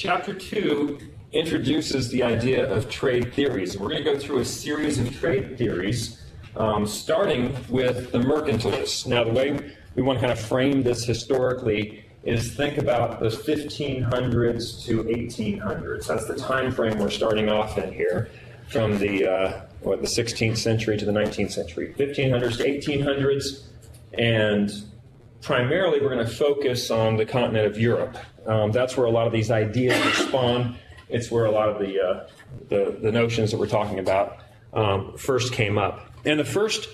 chapter 2 introduces the idea of trade theories. We're going to go through a series of trade theories, starting with the mercantilists. Now, the way we want to kind of frame this historically is think about the 1500s to 1800s. That's the time frame we're starting off in here, from the 16th century to the 19th century. 1500s to 1800s, and primarily we're going to focus on the continent of Europe. That's where a lot of these ideas were spawned. It's where a lot of the notions that we're talking about first came up. And the first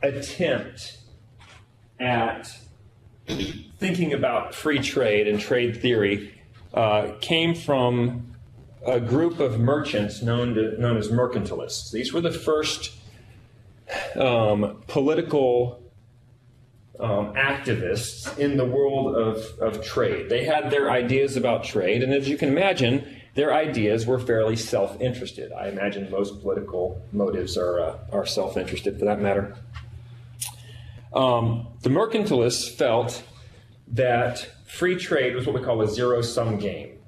attempt at thinking about free trade and trade theory came from a group of merchants known as mercantilists. These were the first political activists in the world of trade. They had their ideas about trade, and as you can imagine, their ideas were fairly self-interested. I imagine most political motives are self-interested, for that matter. The mercantilists felt that free trade was what we call a zero-sum game.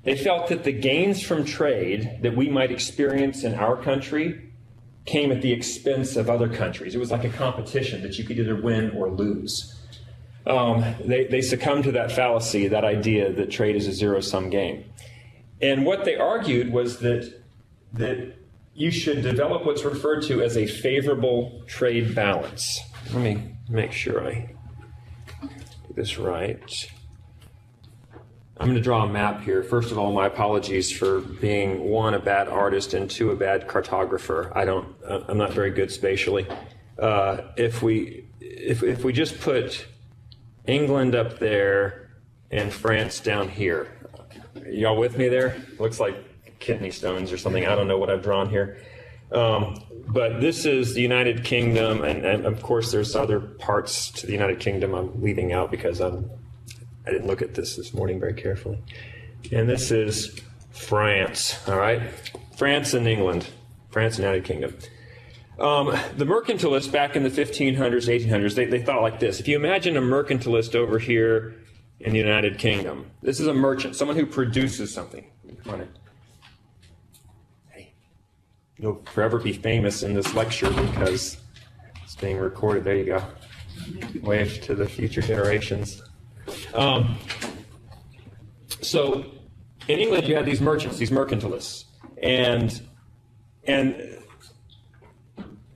They felt that the gains from trade that we might experience in our country came at the expense of other countries. It was like a competition that you could either win or lose. They succumbed to that fallacy, that idea that trade is a zero-sum game. And what they argued was that you should develop what's referred to as a favorable trade balance. Let me make sure I do this right. I'm going to draw a map here. First of all, my apologies for being, one, a bad artist, and two, a bad cartographer. I'm not very good spatially. If we just put England up there and France down here, y'all with me there? Looks like kidney stones or something. I don't know what I've drawn here. But this is the United Kingdom, and of course there's other parts to the United Kingdom I'm leaving out because I didn't look at this morning very carefully. And this is France, all right? France and England, France and United Kingdom. The mercantilists back in the 1500s, 1800s, they thought like this. If you imagine a mercantilist over here in the United Kingdom, this is a merchant, someone who produces something. Come on in. Hey, you'll forever be famous in this lecture because it's being recorded. There you go. Wave to the future generations. So in England, you had these merchants, these mercantilists, and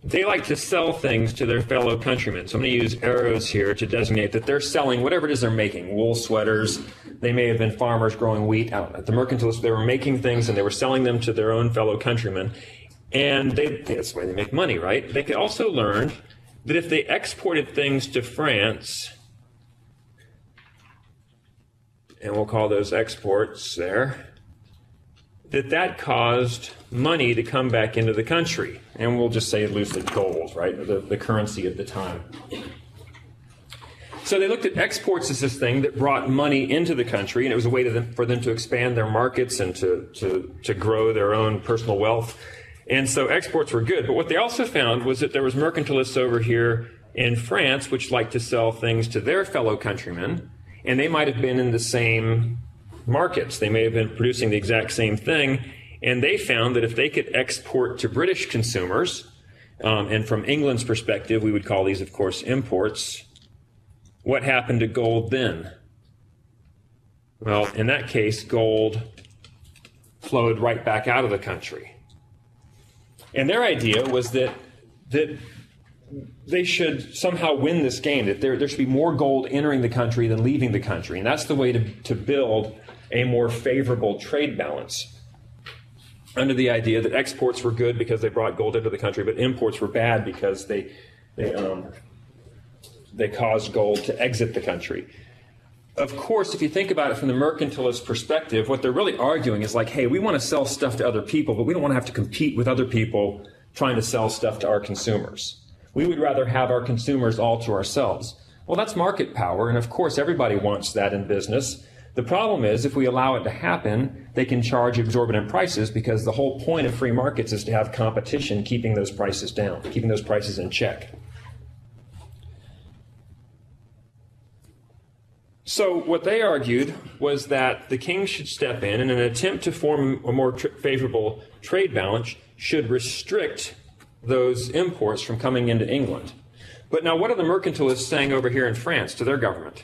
they like to sell things to their fellow countrymen. So I'm going to use arrows here to designate that they're selling whatever it is they're making, wool sweaters. They may have been farmers growing wheat out at the mercantilists. They were making things and they were selling them to their own fellow countrymen. And that's the way they make money, right? They could also learn that if they exported things to France, and we'll call those exports there, that caused money to come back into the country. And we'll just say loosely gold, right? The currency at the time. So they looked at exports as this thing that brought money into the country, and it was a way for them to expand their markets and to grow their own personal wealth. And so exports were good. But what they also found was that there was mercantilists over here in France which liked to sell things to their fellow countrymen, and they might have been in the same markets. They may have been producing the exact same thing, and they found that if they could export to British consumers, and from England's perspective, we would call these, of course, imports, what happened to gold then? Well, in that case, gold flowed right back out of the country. And their idea was that they should somehow win this game, that there should be more gold entering the country than leaving the country. And that's the way to build a more favorable trade balance, under the idea that exports were good because they brought gold into the country, but imports were bad because they caused gold to exit the country. Of course, if you think about it from the mercantilist perspective, what they're really arguing is like, hey, we want to sell stuff to other people, but we don't want to have to compete with other people trying to sell stuff to our consumers. We would rather have our consumers all to ourselves. Well, that's market power, and of course everybody wants that in business. The problem is, if we allow it to happen, they can charge exorbitant prices, because the whole point of free markets is to have competition keeping those prices down, keeping those prices in check. So what they argued was that the king should step in an attempt to form a more favorable trade balance should restrict those imports from coming into England. But now what are the mercantilists saying over here in France to their government?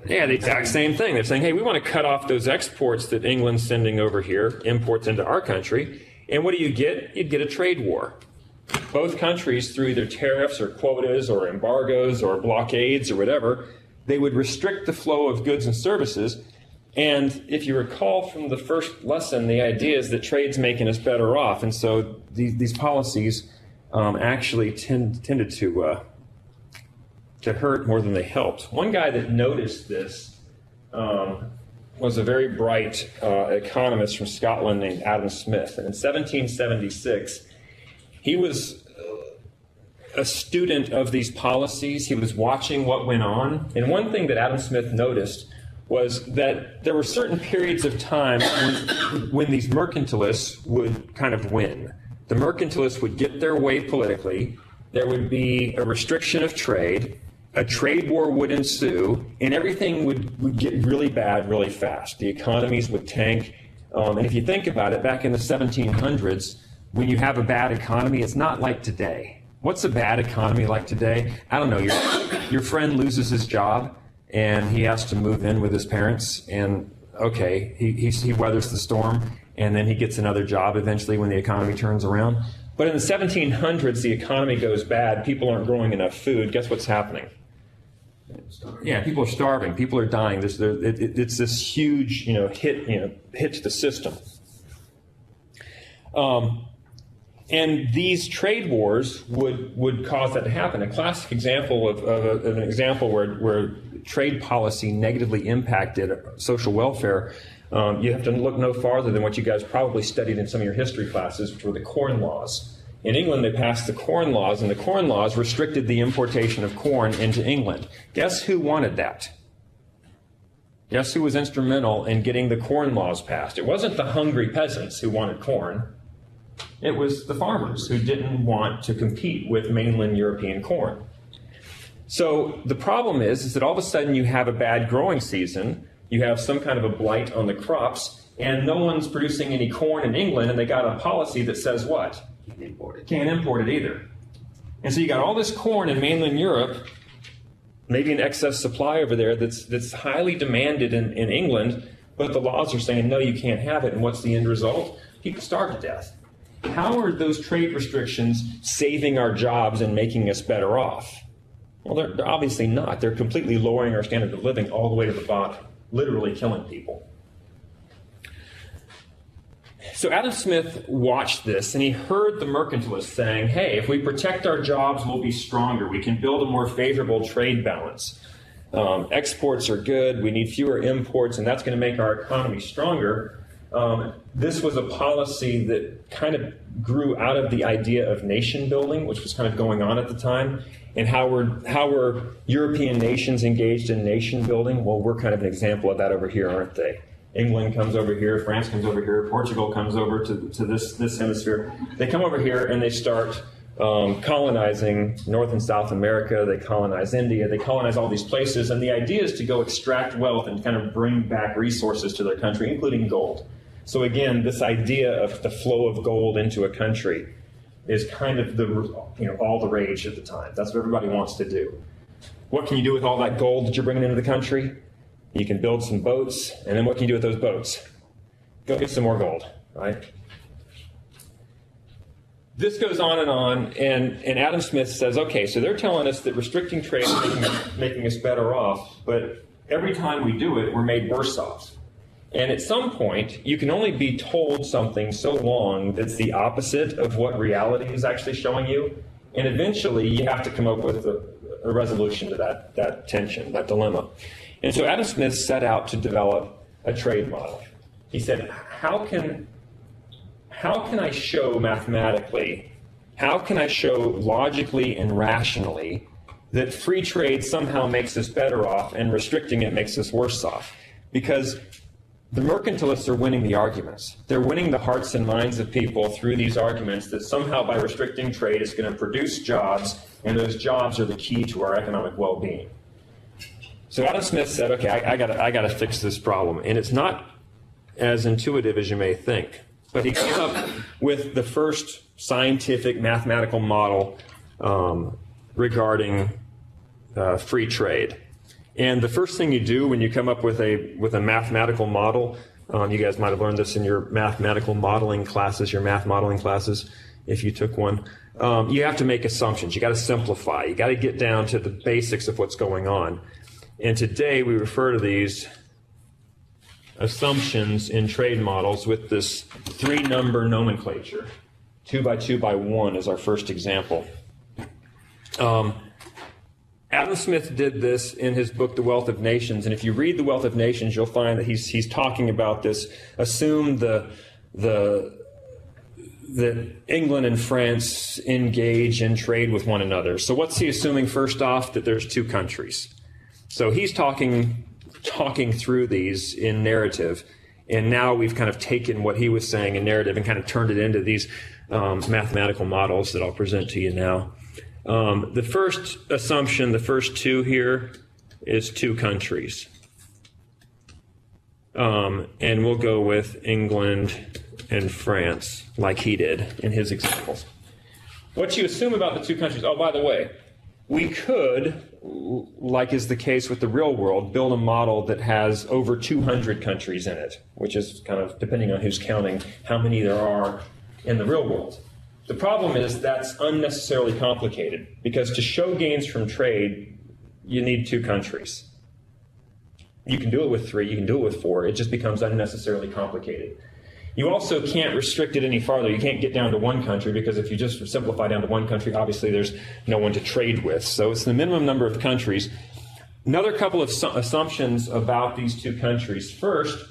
Yeah, the exact same thing. They're saying, hey, we want to cut off those exports that England's sending over here, imports into our country. And what do you get? You'd get a trade war. Both countries, through either tariffs or quotas or embargoes or blockades or whatever, they would restrict the flow of goods and services. And if you recall from the first lesson, the idea is that trade's making us better off. And so these policies actually tended to hurt more than they helped. One guy that noticed this was a very bright economist from Scotland named Adam Smith. And in 1776, he was a student of these policies. He was watching what went on. And one thing that Adam Smith noticed was that there were certain periods of time when these mercantilists would kind of win. The mercantilists would get their way politically. There would be a restriction of trade. A trade war would ensue, and everything would get really bad really fast. The economies would tank. And if you think about it, back in the 1700s, when you have a bad economy, it's not like today. What's a bad economy like today? I don't know. Your friend loses his job, and he has to move in with his parents, and okay, he weathers the storm, and then he gets another job eventually when the economy turns around. But in the 1700s, the economy goes bad. People aren't growing enough food. Guess what's happening? Yeah, people are starving. People are dying. It's this huge, hit to the system. And these trade wars would cause that to happen. A classic example of an example where trade policy negatively impacted social welfare, you have to look no farther than what you guys probably studied in some of your history classes, which were the Corn Laws. In England, they passed the Corn Laws, and the Corn Laws restricted the importation of corn into England. Guess who wanted that? Guess who was instrumental in getting the Corn Laws passed? It wasn't the hungry peasants who wanted corn. It was the farmers who didn't want to compete with mainland European corn. So the problem is that all of a sudden you have a bad growing season, you have some kind of a blight on the crops, and no one's producing any corn in England, and they got a policy that says what? Can't import it either. And so you got all this corn in mainland Europe, maybe an excess supply over there that's highly demanded in England, but the laws are saying, no, you can't have it. And what's the end result? People starve to death. How are those trade restrictions saving our jobs and making us better off? Well, they're obviously not. They're completely lowering our standard of living all the way to the bottom, literally killing people. So Adam Smith watched this, and he heard the mercantilists saying, hey, if we protect our jobs, we'll be stronger. We can build a more favorable trade balance. Exports are good. We need fewer imports, and that's going to make our economy stronger. This was a policy that kind of grew out of the idea of nation building, which was kind of going on at the time. And how were European nations engaged in nation building? Well, we're kind of an example of that over here, aren't they? England comes over here, France comes over here, Portugal comes over to this hemisphere. They come over here and they start colonizing North and South America. They colonize India. They colonize all these places. And the idea is to go extract wealth and kind of bring back resources to their country, including gold. So again, this idea of the flow of gold into a country is kind of all the rage at the time. That's what everybody wants to do. What can you do with all that gold that you're bringing into the country? You can build some boats, and then what can you do with those boats? Go get some more gold, right? This goes on, and Adam Smith says, okay, so they're telling us that restricting trade is making us better off, but every time we do it, we're made worse off. And at some point, you can only be told something so long that's the opposite of what reality is actually showing you, and eventually you have to come up with a resolution to that tension, that dilemma. And so Adam Smith set out to develop a trade model. He said, how can I show mathematically, how can I show logically and rationally that free trade somehow makes us better off and restricting it makes us worse off? Because the mercantilists are winning the arguments. They're winning the hearts and minds of people through these arguments that somehow by restricting trade it's going to produce jobs, and those jobs are the key to our economic well-being. So Adam Smith said, okay, I gotta fix this problem. And it's not as intuitive as you may think. But he came up with the first scientific mathematical model regarding free trade. And the first thing you do when you come up with a mathematical model, you guys might have learned this in your mathematical modeling classes, your math modeling classes, if you took one. You have to make assumptions. You got to simplify. You got to get down to the basics of what's going on. And today we refer to these assumptions in trade models with this 3-number nomenclature. 2 by 2 by 1 is our first example. Adam Smith did this in his book, The Wealth of Nations. And if you read The Wealth of Nations, you'll find that he's talking about this. Assume that England and France engage in trade with one another. So what's he assuming first off? That there's 2 countries. So he's talking through these in narrative. And now we've kind of taken what he was saying in narrative and kind of turned it into these mathematical models that I'll present to you now. The first assumption, the first 2 here, is 2 countries. And we'll go with England and France, like he did in his examples. What you assume about the 2 countries, oh, by the way, we could, like is the case with the real world, build a model that has over 200 countries in it, which is kind of, depending on who's counting, how many there are in the real world. The problem is that's unnecessarily complicated, because to show gains from trade, you need 2 countries. You can do it with 3, you can do it with 4, it just becomes unnecessarily complicated. You also can't restrict it any farther. You can't get down to 1 country, because if you just simplify down to 1 country, obviously there's no one to trade with. So it's the minimum number of countries. Another couple of assumptions about these 2 countries. First,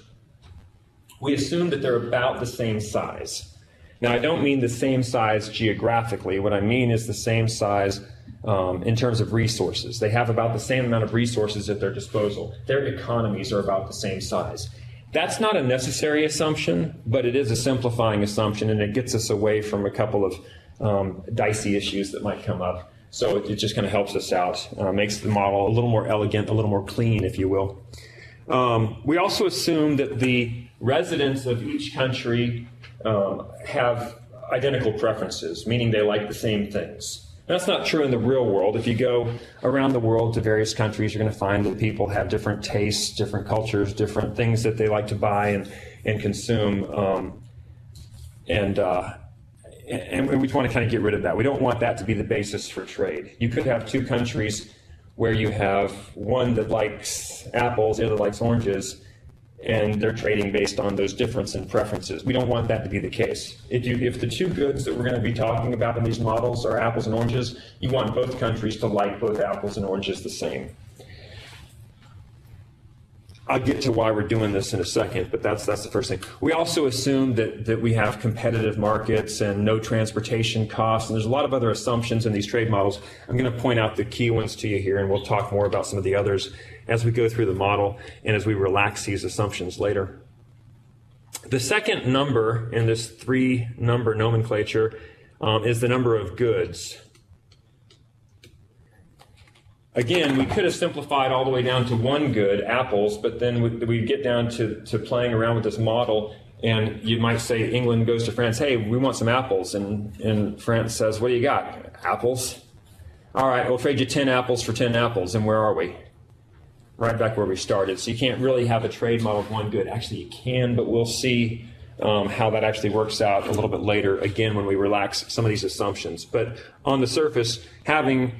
we assume that they're about the same size. Now, I don't mean the same size geographically. What I mean is the same size in terms of resources. They have about the same amount of resources at their disposal. Their economies are about the same size. That's not a necessary assumption, but it is a simplifying assumption, and it gets us away from a couple of dicey issues that might come up. So it just kind of helps us out, makes the model a little more elegant, a little more clean, if you will. We also assume that the residents of each country have identical preferences, meaning they like the same things. That's not true in the real world. If you go around the world to various countries, you're going to find that people have different tastes, different cultures, different things that they like to buy and consume. And we want to kind of get rid of that. We don't want that to be the basis for trade. You could have 2 countries where you have one that likes apples, the other likes oranges, and they're trading based on those differences in preferences. We don't want that to be the case. If the 2 goods that we're going to be talking about in these models are apples and oranges, you want both countries to like both apples and oranges the same. I'll get to why we're doing this in a second, but that's the first thing. We also assume that we have competitive markets and no transportation costs, and there's a lot of other assumptions in these trade models. I'm going to point out the key ones to you here, and we'll talk more about some of the others as we go through the model and as we relax these assumptions later. The second number in this 3-number nomenclature is the number of goods. Again, we could have simplified all the way down to 1 good, apples, but then we get down to playing around with this model, and you might say England goes to France, hey, we want some apples, and France says, what do you got? Apples? All right, we'll trade you 10 apples for 10 apples, and where are we? Right back where we started. So you can't really have a trade model of 1 good. Actually, you can, but we'll see how that actually works out a little bit later, again, when we relax some of these assumptions. But on the surface, having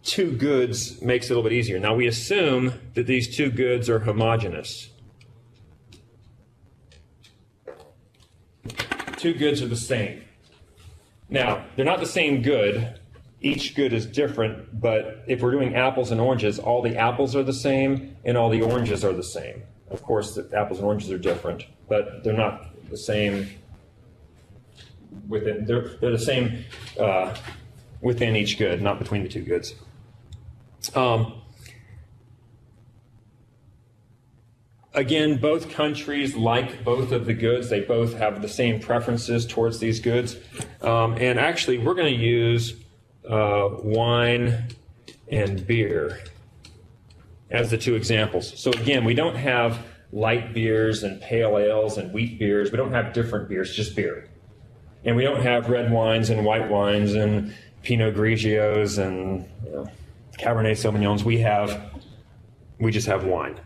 2 goods makes it a little bit easier. Now, we assume that these 2 goods are homogeneous. 2 goods are the same. Now, they're not the same good. Each good is different, but if we're doing apples and oranges, all the apples are the same and all the oranges are the same. Of course, the apples and oranges are different, but they're not the same within, they're the same within each good, not between the 2 goods. Again, both countries like both of the goods. They both have the same preferences towards these goods. And actually, we're going to use wine and beer as the two examples. So again, we don't have light beers and pale ales and wheat beers. We don't have different beers, just beer. And we don't have red wines and white wines and Pinot Grigios and Cabernet Sauvignons. We just have wine.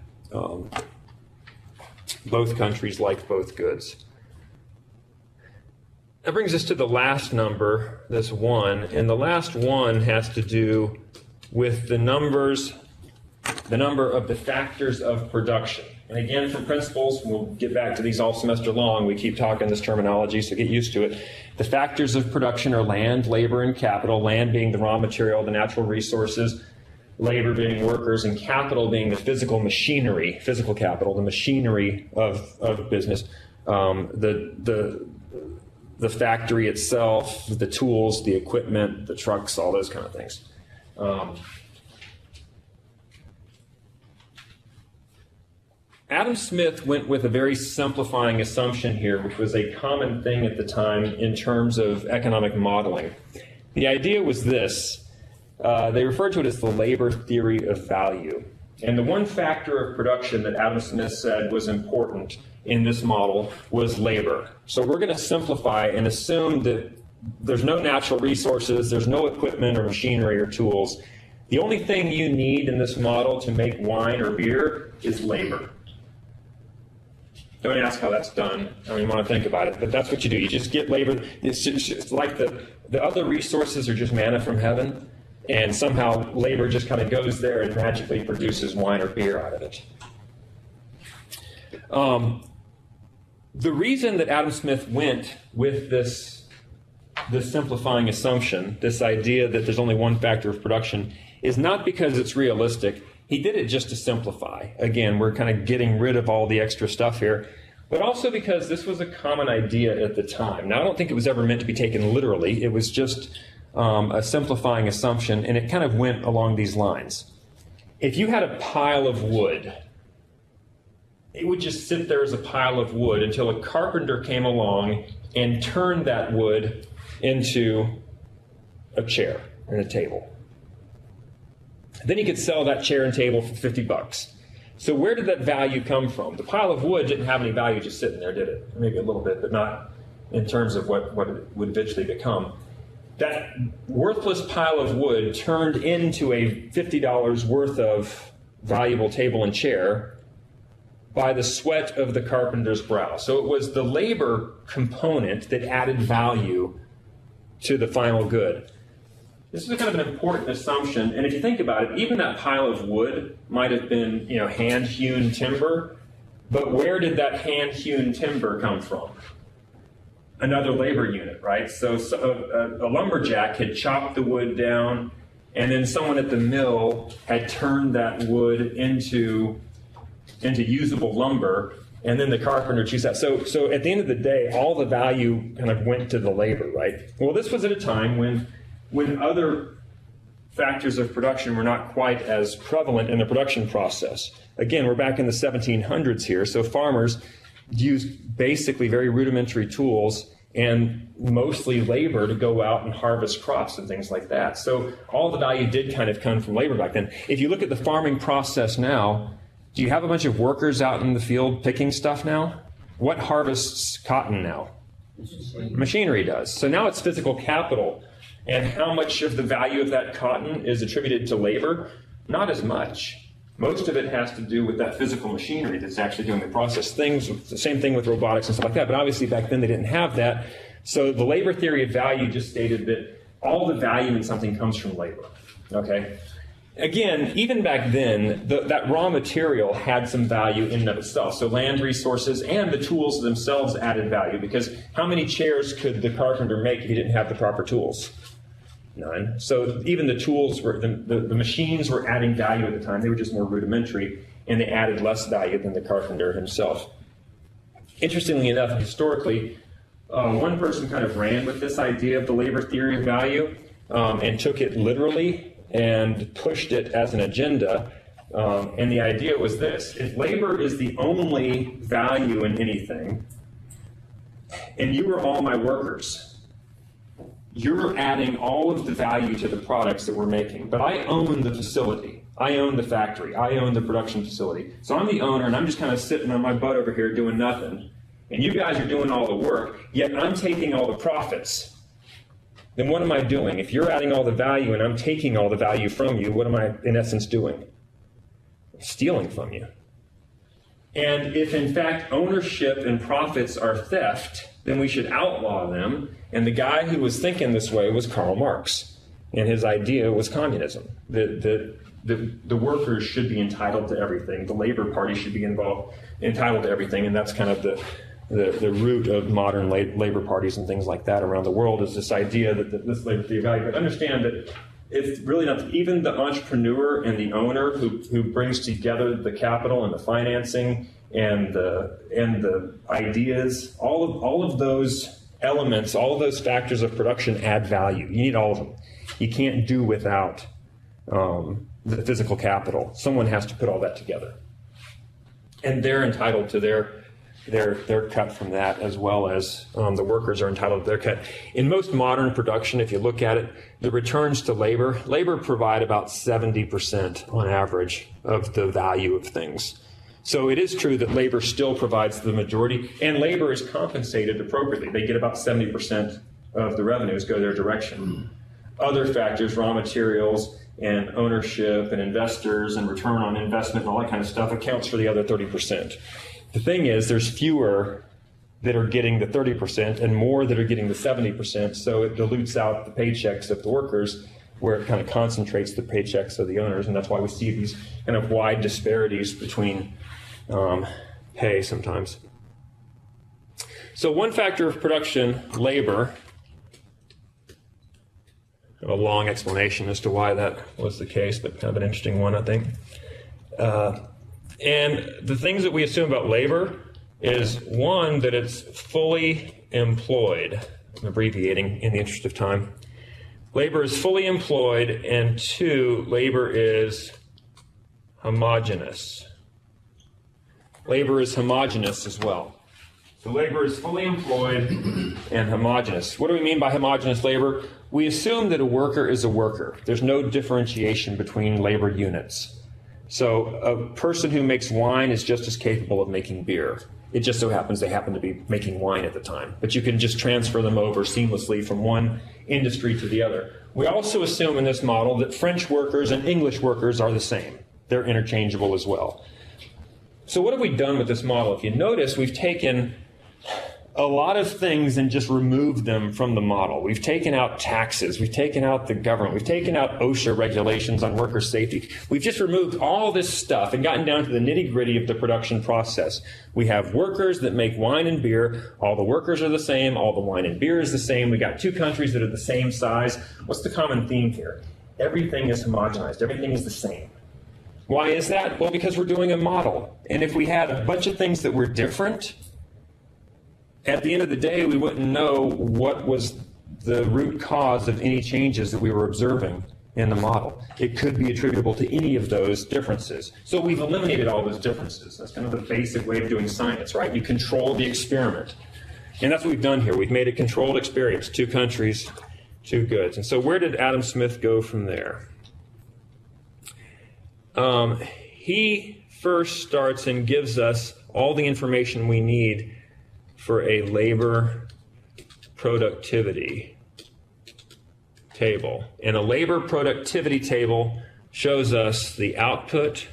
Both countries like both goods. That brings us to the last number, this 1, and the last 1 has to do with the number of the factors of production. And again, for principles, we'll get back to these all semester long. We keep talking this terminology, so get used to it. The factors of production are land, labor, and capital. Land being the raw material, the natural resources, labor being workers, and capital being the physical machinery, physical capital, the machinery of business, the factory itself, the tools, the equipment, the trucks, all those kind of things. Adam Smith went with a very simplifying assumption here, which was a common thing at the time in terms of economic modeling. The idea was this. They referred to it as the labor theory of value. And the one factor of production that Adam Smith said was important in this model was labor. So we're going to simplify and assume that there's no natural resources, there's no equipment or machinery or tools. The only thing you need in this model to make wine or beer is labor. Don't ask how that's done. I don't even want to think about it, but that's what you do. You just get labor. It's like the other resources are just manna from heaven, and somehow labor just kind of goes there and magically produces wine or beer out of it. The reason that Adam Smith went with this simplifying assumption, this idea that there's only one factor of production, is not because it's realistic. He did it just to simplify. Again, we're kind of getting rid of all the extra stuff here, but also because this was a common idea at the time. Now, I don't think it was ever meant to be taken literally. It was just a simplifying assumption, and it kind of went along these lines. If you had a pile of wood, it would just sit there as a pile of wood until a carpenter came along and turned that wood into a chair and a table. Then he could sell that chair and table for $50. So where did that value come from? The pile of wood didn't have any value just sitting there, did it? Maybe a little bit, but not in terms of what it would eventually become. That worthless pile of wood turned into a $50 worth of valuable table and chair by the sweat of the carpenter's brow. So it was the labor component that added value to the final good. This is kind of an important assumption, and if you think about it, even that pile of wood might have been, hand-hewn timber, but where did that hand-hewn timber come from? Another labor unit, right? So a lumberjack had chopped the wood down, and then someone at the mill had turned that wood into usable lumber, and then the carpenter choosed that. So at the end of the day, all the value kind of went to the labor, right? Well, this was at a time when other factors of production were not quite as prevalent in the production process. Again, we're back in the 1700s here, so farmers used basically very rudimentary tools and mostly labor to go out and harvest crops and things like that. So all the value did kind of come from labor back then. If you look at the farming process now, do you have a bunch of workers out in the field picking stuff now? What harvests cotton now? Machinery does. So now it's physical capital. And how much of the value of that cotton is attributed to labor? Not as much. Most of it has to do with that physical machinery that's actually doing the process. The same thing with robotics and stuff like that, but obviously back then they didn't have that. So the labor theory of value just stated that all the value in something comes from labor, okay? Again, even back then, that raw material had some value in and of itself. So land resources and the tools themselves added value, because how many chairs could the carpenter make if he didn't have the proper tools? None. So even the tools were, the machines were adding value at the time. They were just more rudimentary, and they added less value than the carpenter himself. Interestingly enough, historically, one person kind of ran with this idea of the labor theory of value and took it literally and pushed it as an agenda. And the idea was this: if labor is the only value in anything, and you are all my workers, you're adding all of the value to the products that we're making, but I own the facility. I own the factory. I own the production facility. So I'm the owner, and I'm just kind of sitting on my butt over here doing nothing. And you guys are doing all the work, yet I'm taking all the profits. Then what am I doing? If you're adding all the value and I'm taking all the value from you, what am I, in essence, doing? Stealing from you. And if, in fact, ownership and profits are theft, then we should outlaw them. And the guy who was thinking this way was Karl Marx. And his idea was communism. The workers should be entitled to everything. The Labor Party should be entitled to everything. And that's kind of the root of modern labor parties and things like that around the world, is this idea that this labor theory value. But understand that it's really not, even the entrepreneur and the owner who brings together the capital and the financing and the ideas, all of those elements, all of those factors of production add value. You need all of them. You can't do without the physical capital. Someone has to put all that together. And they're entitled to their cut from that, as well as the workers are entitled to their cut. In most modern production, if you look at it, the returns to labor provide about 70% on average of the value of things. So it is true that labor still provides the majority, and labor is compensated appropriately. They get about 70% of the revenues go their direction. Other factors, raw materials and ownership and investors and return on investment and all that kind of stuff, accounts for the other 30%. The thing is, there's fewer that are getting the 30% and more that are getting the 70%, so it dilutes out the paychecks of the workers, where it kind of concentrates the paychecks of the owners, and that's why we see these kind of wide disparities between pay sometimes. So one factor of production, labor. I have a long explanation as to why that was the case, but kind of an interesting one, I think. And the things that we assume about labor is, one, that it's fully employed. I'm abbreviating in the interest of time. Labor is fully employed, and two, labor is homogeneous. Labor is homogeneous as well. So labor is fully employed and homogeneous. What do we mean by homogeneous labor? We assume that a worker is a worker. There's no differentiation between labor units. So a person who makes wine is just as capable of making beer. It just so happens they happen to be making wine at the time. But you can just transfer them over seamlessly from one industry to the other. We also assume in this model that French workers and English workers are the same. They're interchangeable as well. So what have we done with this model? If you notice, we've taken a lot of things and just removed them from the model. We've taken out taxes. We've taken out the government. We've taken out OSHA regulations on worker safety. We've just removed all this stuff and gotten down to the nitty-gritty of the production process. We have workers that make wine and beer. All the workers are the same. All the wine and beer is the same. We got two countries that are the same size. What's the common theme here? Everything is homogenized. Everything is the same. Why is that? Well, because we're doing a model. And if we had a bunch of things that were different, at the end of the day, we wouldn't know what was the root cause of any changes that we were observing in the model. It could be attributable to any of those differences. So we've eliminated all those differences. That's kind of the basic way of doing science, right? You control the experiment. And that's what we've done here. We've made a controlled experience, two countries, two goods. And so where did Adam Smith go from there? He first starts and gives us all the information we need for a labor productivity table. And a labor productivity table shows us the output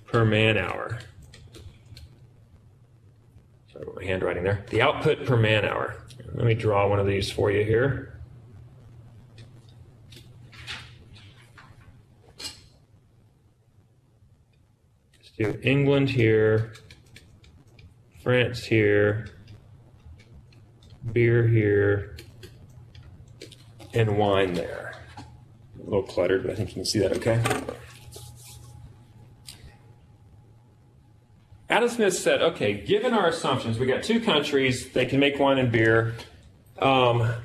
per man hour. Sorry about my handwriting there. The output per man hour. Let me draw one of these for you here. Let's do England here, France here, beer here, and wine there. A little cluttered, but I think you can see that okay. Adam Smith said, okay, given our assumptions, we got two countries, they can make wine and beer. The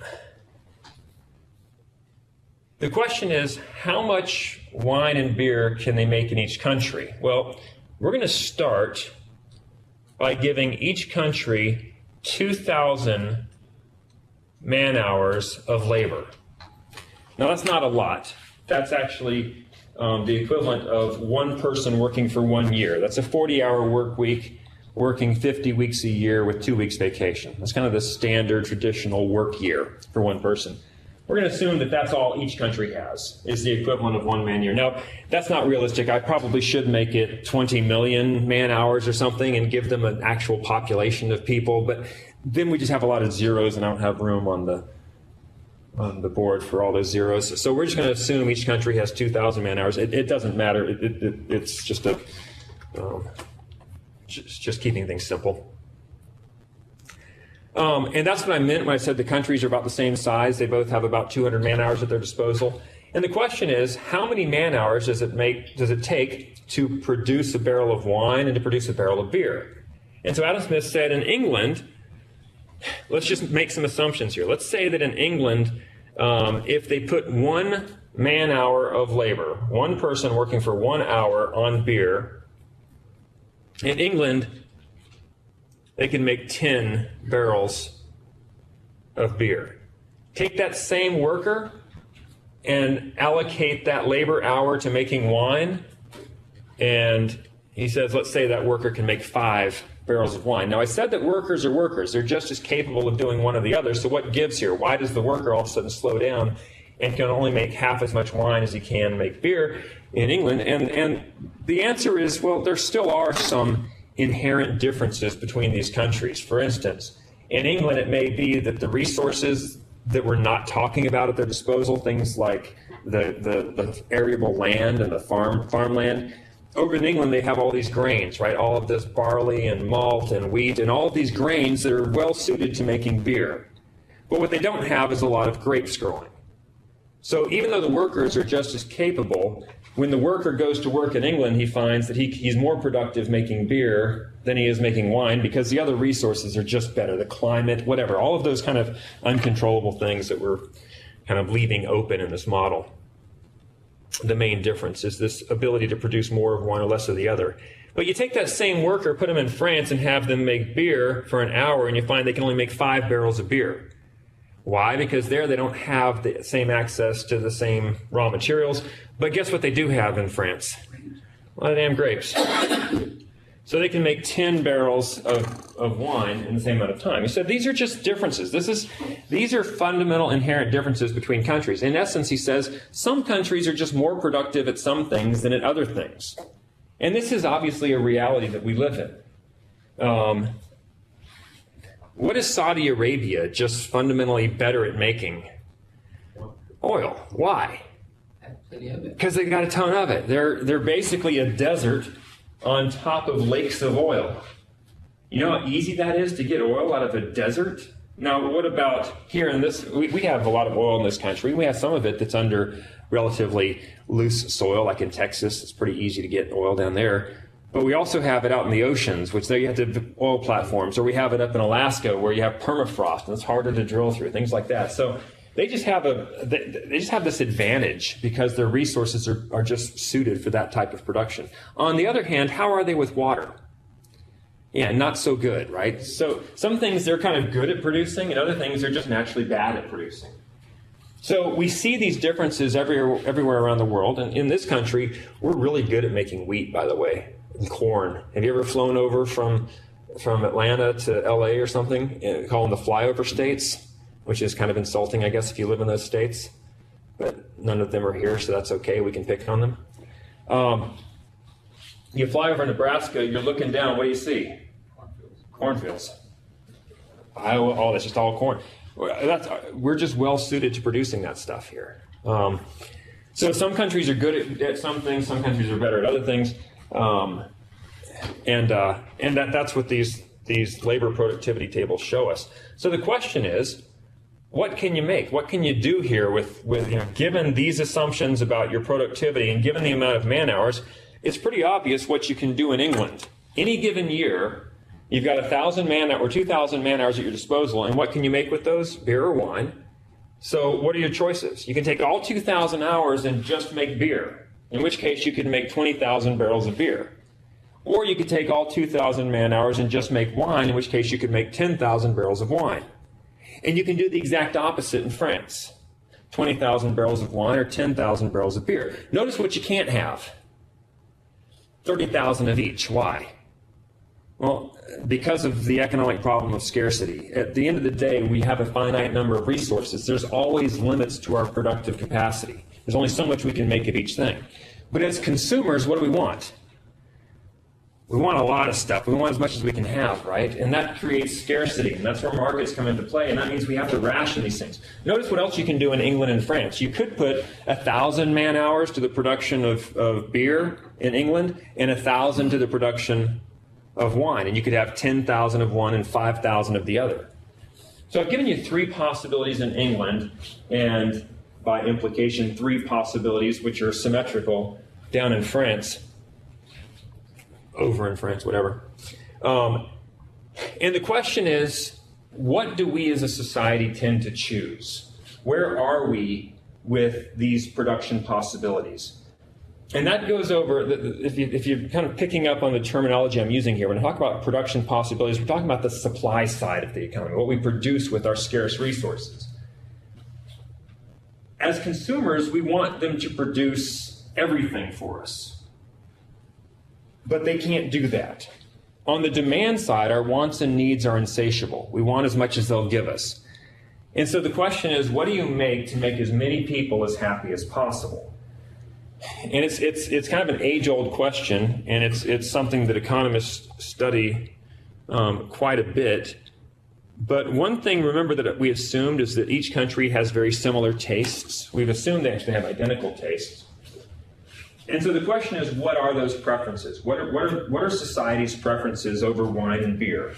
question is, how much wine and beer can they make in each country? Well, we're going to start by giving each country 2,000 man hours of labor. Now, that's not a lot. That's actually the equivalent of one person working for 1 year. That's a 40-hour work week, working 50 weeks a year with 2 weeks vacation. That's kind of the standard traditional work year for one person. We're going to assume that that's all each country has, is the equivalent of 1 man year. Now, that's not realistic. I probably should make it 20 million man hours or something and give them an actual population of people, but then we just have a lot of zeros and I don't have room on the board for all those zeros. So we're just going to assume each country has 2,000 man hours. It doesn't matter. It's just just keeping things simple. And that's what I meant when I said the countries are about the same size. They both have about 200 man hours at their disposal. And the question is, how many man hours does it take to produce a barrel of wine and to produce a barrel of beer? And so Adam Smith said in England, let's just make some assumptions here. Let's say that in England, if they put 1 man hour of labor, one person working for 1 hour on beer, in England, they can make 10 barrels of beer. Take that same worker and allocate that labor hour to making wine, and he says, let's say that worker can make 5 barrels of wine. Now, I said that workers are workers. They're just as capable of doing one or the other, so what gives here? Why does the worker all of a sudden slow down and can only make half as much wine as he can make beer in England? And the answer is, well, there still are some inherent differences between these countries. For instance, in England, it may be that the resources that we're not talking about at their disposal, things like the arable land and the farmland, over in England, they have all these grains, right? All of this barley and malt and wheat and all of these grains that are well suited to making beer. But what they don't have is a lot of grapes growing. So even though the workers are just as capable, when the worker goes to work in England, he finds that he's more productive making beer than he is making wine because the other resources are just better, the climate, whatever, all of those kind of uncontrollable things that we're kind of leaving open in this model. The main difference is this ability to produce more of one or less of the other. But you take that same worker, put them in France, and have them make beer for an hour, and you find they can only make 5 barrels of beer. Why? Because there they don't have the same access to the same raw materials. But guess what they do have in France? A lot of damn grapes. So they can make 10 barrels of wine in the same amount of time. He said these are just differences. These are fundamental inherent differences between countries. In essence, he says, some countries are just more productive at some things than at other things. And this is obviously a reality that we live in. What is Saudi Arabia just fundamentally better at making? Oil. Why? Because they've got a ton of it. They're basically a desert on top of lakes of oil. You know how easy that is to get oil out of a desert? Now, what about here in this? We have a lot of oil in this country. We have some of it that's under relatively loose soil, like in Texas. It's pretty easy to get oil down there. But we also have it out in the oceans, which there you have to oil platforms, or we have it up in Alaska where you have permafrost and it's harder to drill through, things like that. So they just have this advantage because their resources are just suited for that type of production. On the other hand, how are they with water? Yeah, not so good, right? So some things they're kind of good at producing, and other things they're just naturally bad at producing. So we see these differences everywhere around the world, and in this country, we're really good at making wheat, by the way, and corn. Have you ever flown over from Atlanta to LA or something? Call them the flyover states, which is kind of insulting, I guess, if you live in those states. But none of them are here, so that's okay. We can pick on them. You fly over Nebraska, you're looking down, what do you see? Cornfields. Oh, that's just all corn. We're just well suited to producing that stuff here. So some countries are good at some things, some countries are better at other things. And that's what these labor productivity tables show us. So the question is, what can you make? What can you do here with given these assumptions about your productivity and given the amount of man hours? It's pretty obvious what you can do in England. Any given year, you've got 1,000 man or 2,000 man hours at your disposal, and what can you make with those? Beer or wine. So what are your choices? You can take all 2,000 hours and just make beer, in which case you could make 20,000 barrels of beer. Or you could take all 2,000 man hours and just make wine, in which case you could make 10,000 barrels of wine. And you can do the exact opposite in France. 20,000 barrels of wine or 10,000 barrels of beer. Notice what you can't have. 30,000 of each. Why? Well, because of the economic problem of scarcity. At the end of the day, we have a finite number of resources. There's always limits to our productive capacity. There's only so much we can make of each thing. But as consumers, what do we want? We want a lot of stuff. We want as much as we can have, right? And that creates scarcity, and that's where markets come into play, and that means we have to ration these things. Notice what else you can do in England and France. You could put 1,000 man-hours to the production of beer in England and 1,000 to the production of wine, and you could have 10,000 of one and 5,000 of the other. So I've given you 3 possibilities in England, and by implication, 3 possibilities which are symmetrical down in France, over in France, whatever. And the question is, what do we as a society tend to choose? Where are we with these production possibilities? And that goes over, if you're kind of picking up on the terminology I'm using here, when I talk about production possibilities, we're talking about the supply side of the economy, what we produce with our scarce resources. As consumers, we want them to produce everything for us. But they can't do that. On the demand side, our wants and needs are insatiable. We want as much as they'll give us. And so the question is, what do you make to make as many people as happy as possible? And it's kind of an age-old question, and it's something that economists study quite a bit. But one thing, remember, that we assumed is that each country has very similar tastes. We've assumed they actually have identical tastes. And so the question is, what are those preferences? What are society's preferences over wine and beer?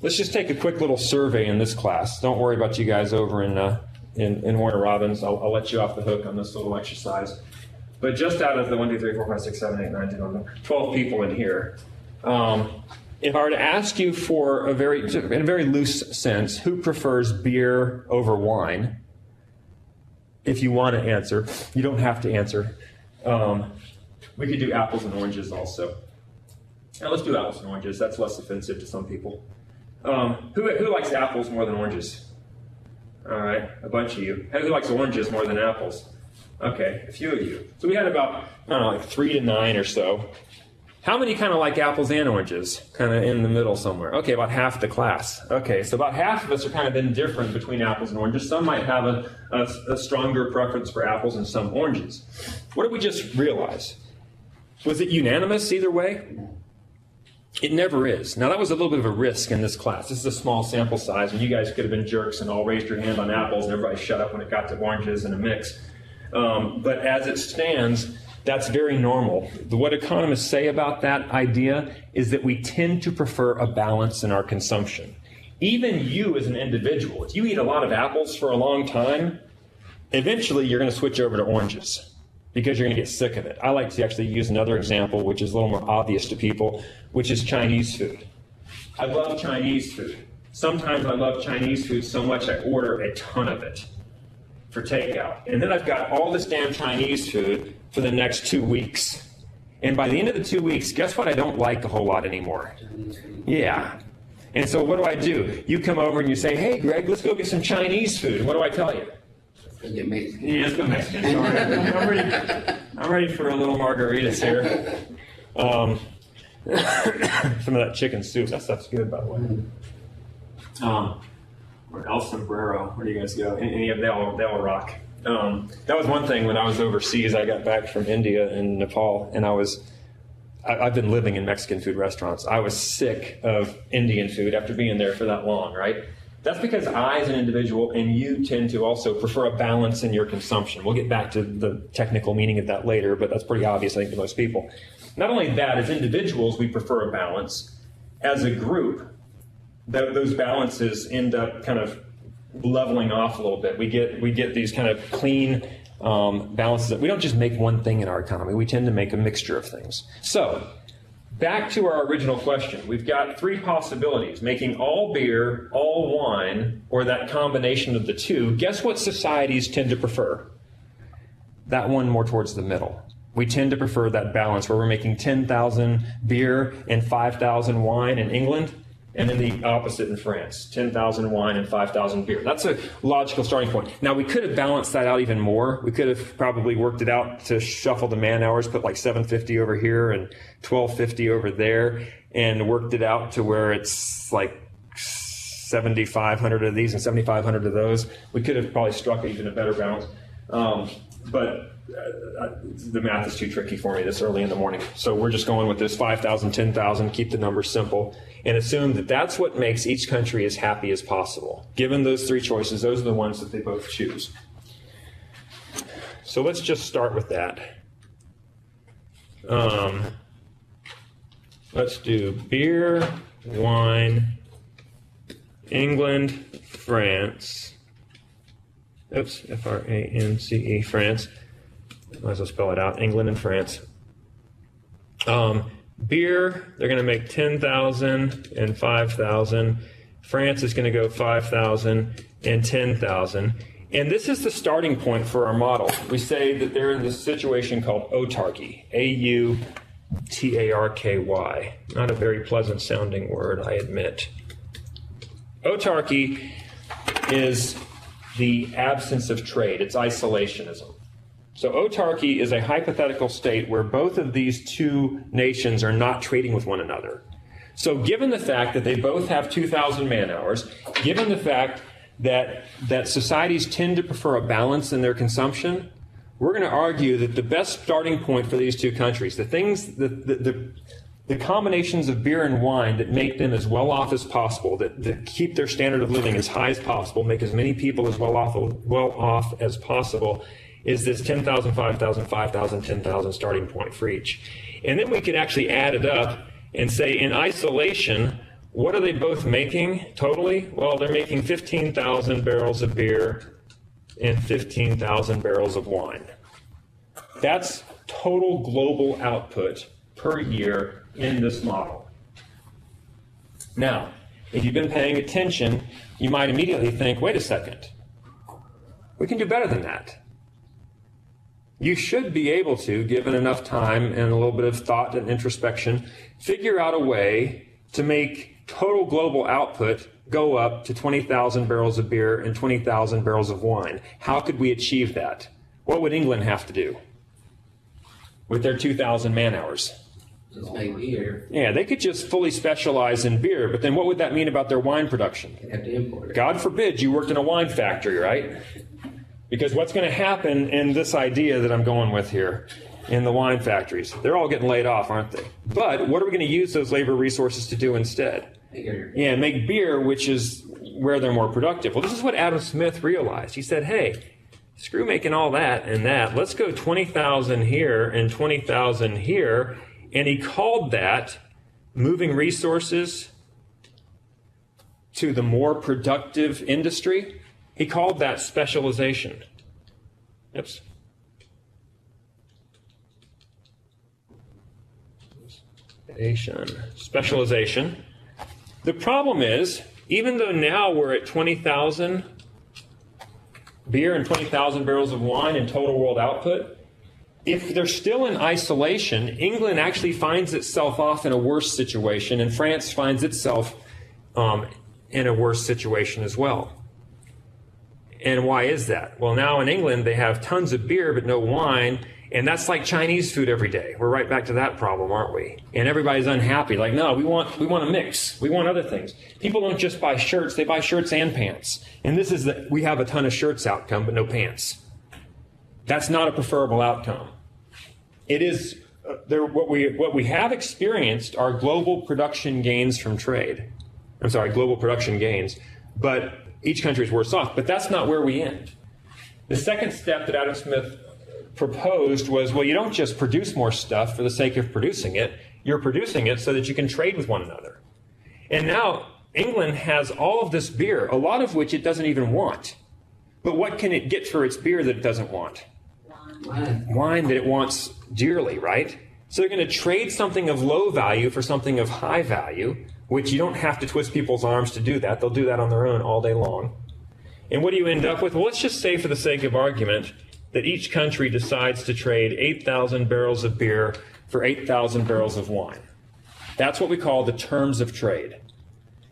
Let's just take a quick little survey in this class. Don't worry about you guys over in Warner Robins. I'll let you off the hook on this little exercise. But just out of the 1, 2, 3, 4, 5, 6, 7, 8, 9, 10, 11, 12 people in here, if I were to ask you in a very loose sense, who prefers beer over wine? If you want to answer, you don't have to answer. We could do apples and oranges also. Now let's do apples and oranges. That's less offensive to some people. Who likes apples more than oranges? All right, a bunch of you. Who likes oranges more than apples? Okay, a few of you. So we had about, I don't know, like 3 to 9 or so. How many kind of like apples and oranges? Kind of in the middle somewhere. Okay, about half the class. Okay, so about half of us are kind of indifferent between apples and oranges. Some might have a stronger preference for apples and some oranges. What did we just realize? Was it unanimous either way? It never is. Now, that was a little bit of a risk in this class. This is a small sample size, and you guys could have been jerks and all raised your hand on apples, and everybody shut up when it got to oranges in a mix. But as it stands, that's very normal. What economists say about that idea is that we tend to prefer a balance in our consumption. Even you as an individual, if you eat a lot of apples for a long time, eventually you're going to switch over to oranges because you're going to get sick of it. I like to actually use another example, which is a little more obvious to people, which is Chinese food. I love Chinese food. Sometimes I love Chinese food so much I order a ton of it for takeout. And then I've got all this damn Chinese food for the next 2 weeks. And by the end of the 2 weeks, guess what I don't like a whole lot anymore? Yeah. And so what do? You come over and you say, hey, Greg, let's go get some Chinese food. And what do I tell you? Get Mexican. Yeah, let's go Mexican. Sorry. I'm ready for a little margaritas here. Some of that chicken soup. That stuff's good, by the way. Or El Sombrero. Where do you guys go? They all rock. That was one thing when I was overseas. I got back from India and Nepal, and I've been living in Mexican food restaurants. I was sick of Indian food after being there for that long, right? That's because I, as an individual, and you tend to also prefer a balance in your consumption. We'll get back to the technical meaning of that later, but that's pretty obvious, I think, to most people. Not only that, as individuals, we prefer a balance. As a group, those balances end up kind of leveling off a little bit. We get these kind of clean balances. We don't just make one thing in our economy. We tend to make a mixture of things. So, back to our original question. We've got 3 possibilities: making all beer, all wine, or that combination of the two. Guess what societies tend to prefer? That one more towards the middle. We tend to prefer that balance where we're making 10,000 beer and 5,000 wine in England. And then the opposite in France, 10,000 wine and 5,000 beer. That's a logical starting point. Now, we could have balanced that out even more. We could have probably worked it out to shuffle the man hours, put like 750 over here and 1250 over there, and worked it out to where it's like 7,500 of these and 7,500 of those. We could have probably struck even a better balance. But the math is too tricky for me this early in the morning. So we're just going with this 5,000, 10,000, keep the numbers simple, and assume that that's what makes each country as happy as possible. Given those three choices, those are the ones that they both choose. So let's just start with that. Let's do beer, wine, England, France. Oops, France, France. Might as well spell it out, England and France. Beer, they're going to make 10,000 and 5,000. France is going to go 5,000 and 10,000. And this is the starting point for our model. We say that they're in this situation called autarky, A-U-T-A-R-K-Y. Not a very pleasant sounding word, I admit. Autarky is the absence of trade. It's isolationism. So autarky is a hypothetical state where both of these two nations are not trading with one another. So given the fact that they both have 2,000 man hours, given the fact that societies tend to prefer a balance in their consumption, we're going to argue that the best starting point for these two countries, the things, the combinations of beer and wine that make them as well off as possible, that keep their standard of living as high as possible, make as many people as well off as possible, is this 10,000, 5,000, 5,000, 10,000 starting point for each. And then we could actually add it up and say, in isolation, what are they both making totally? Well, they're making 15,000 barrels of beer and 15,000 barrels of wine. That's total global output per year in this model. Now, if you've been paying attention, you might immediately think, wait a second, we can do better than that. You should be able to, given enough time and a little bit of thought and introspection, figure out a way to make total global output go up to 20,000 barrels of beer and 20,000 barrels of wine. How could we achieve that? What would England have to do with their 2,000 man hours? Just make beer. Yeah, they could just fully specialize in beer, but then what would that mean about their wine production? They have to import it. God forbid you worked in a wine factory, right? Because what's going to happen in this idea that I'm going with here in the wine factories, they're all getting laid off, aren't they? But what are we going to use those labor resources to do instead? Beer. Yeah, make beer, which is where they're more productive. Well, this is what Adam Smith realized. He said, hey, screw making all that and that. Let's go 20,000 here and 20,000 here. And he called that moving resources to the more productive industry. He called that specialization. Oops. Specialization. The problem is, even though now we're at 20,000 beer and 20,000 barrels of wine in total world output, if they're still in isolation, England actually finds itself off in a worse situation, and France finds itself in a worse situation as well. And why is that? Well, now in England, they have tons of beer but no wine, and that's like Chinese food every day. We're right back to that problem, aren't we? And everybody's unhappy. Like, no, we want a mix. We want other things. People don't just buy shirts, they buy shirts and pants. And this is we have a ton of shirts outcome, but no pants. That's not a preferable outcome. It is what we have experienced are global production gains from trade. I'm sorry, global production gains, but each country is worse off. But that's not where we end. The second step that Adam Smith proposed was, well, you don't just produce more stuff for the sake of producing it. You're producing it so that you can trade with one another. And now England has all of this beer, a lot of which it doesn't even want. But what can it get for its beer that it doesn't want? Wine that it wants dearly, right? So they're going to trade something of low value for something of high value, which you don't have to twist people's arms to do that. They'll do that on their own all day long. And what do you end up with? Well, let's just say for the sake of argument that each country decides to trade 8,000 barrels of beer for 8,000 barrels of wine. That's what we call the terms of trade.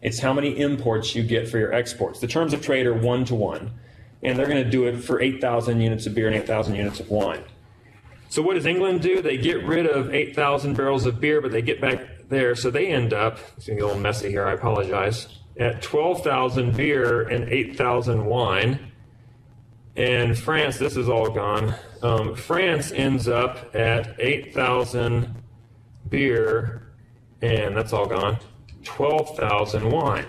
It's how many imports you get for your exports. The terms of trade are 1-to-1, and they're going to do it for 8,000 units of beer and 8,000 units of wine. So what does England do? They get rid of 8,000 barrels of beer, but they get back there. So they end up, it's going to get a little messy here, I apologize, at 12,000 beer and 8,000 wine. And France, this is all gone. France ends up at 8,000 beer, and that's all gone, 12,000 wine.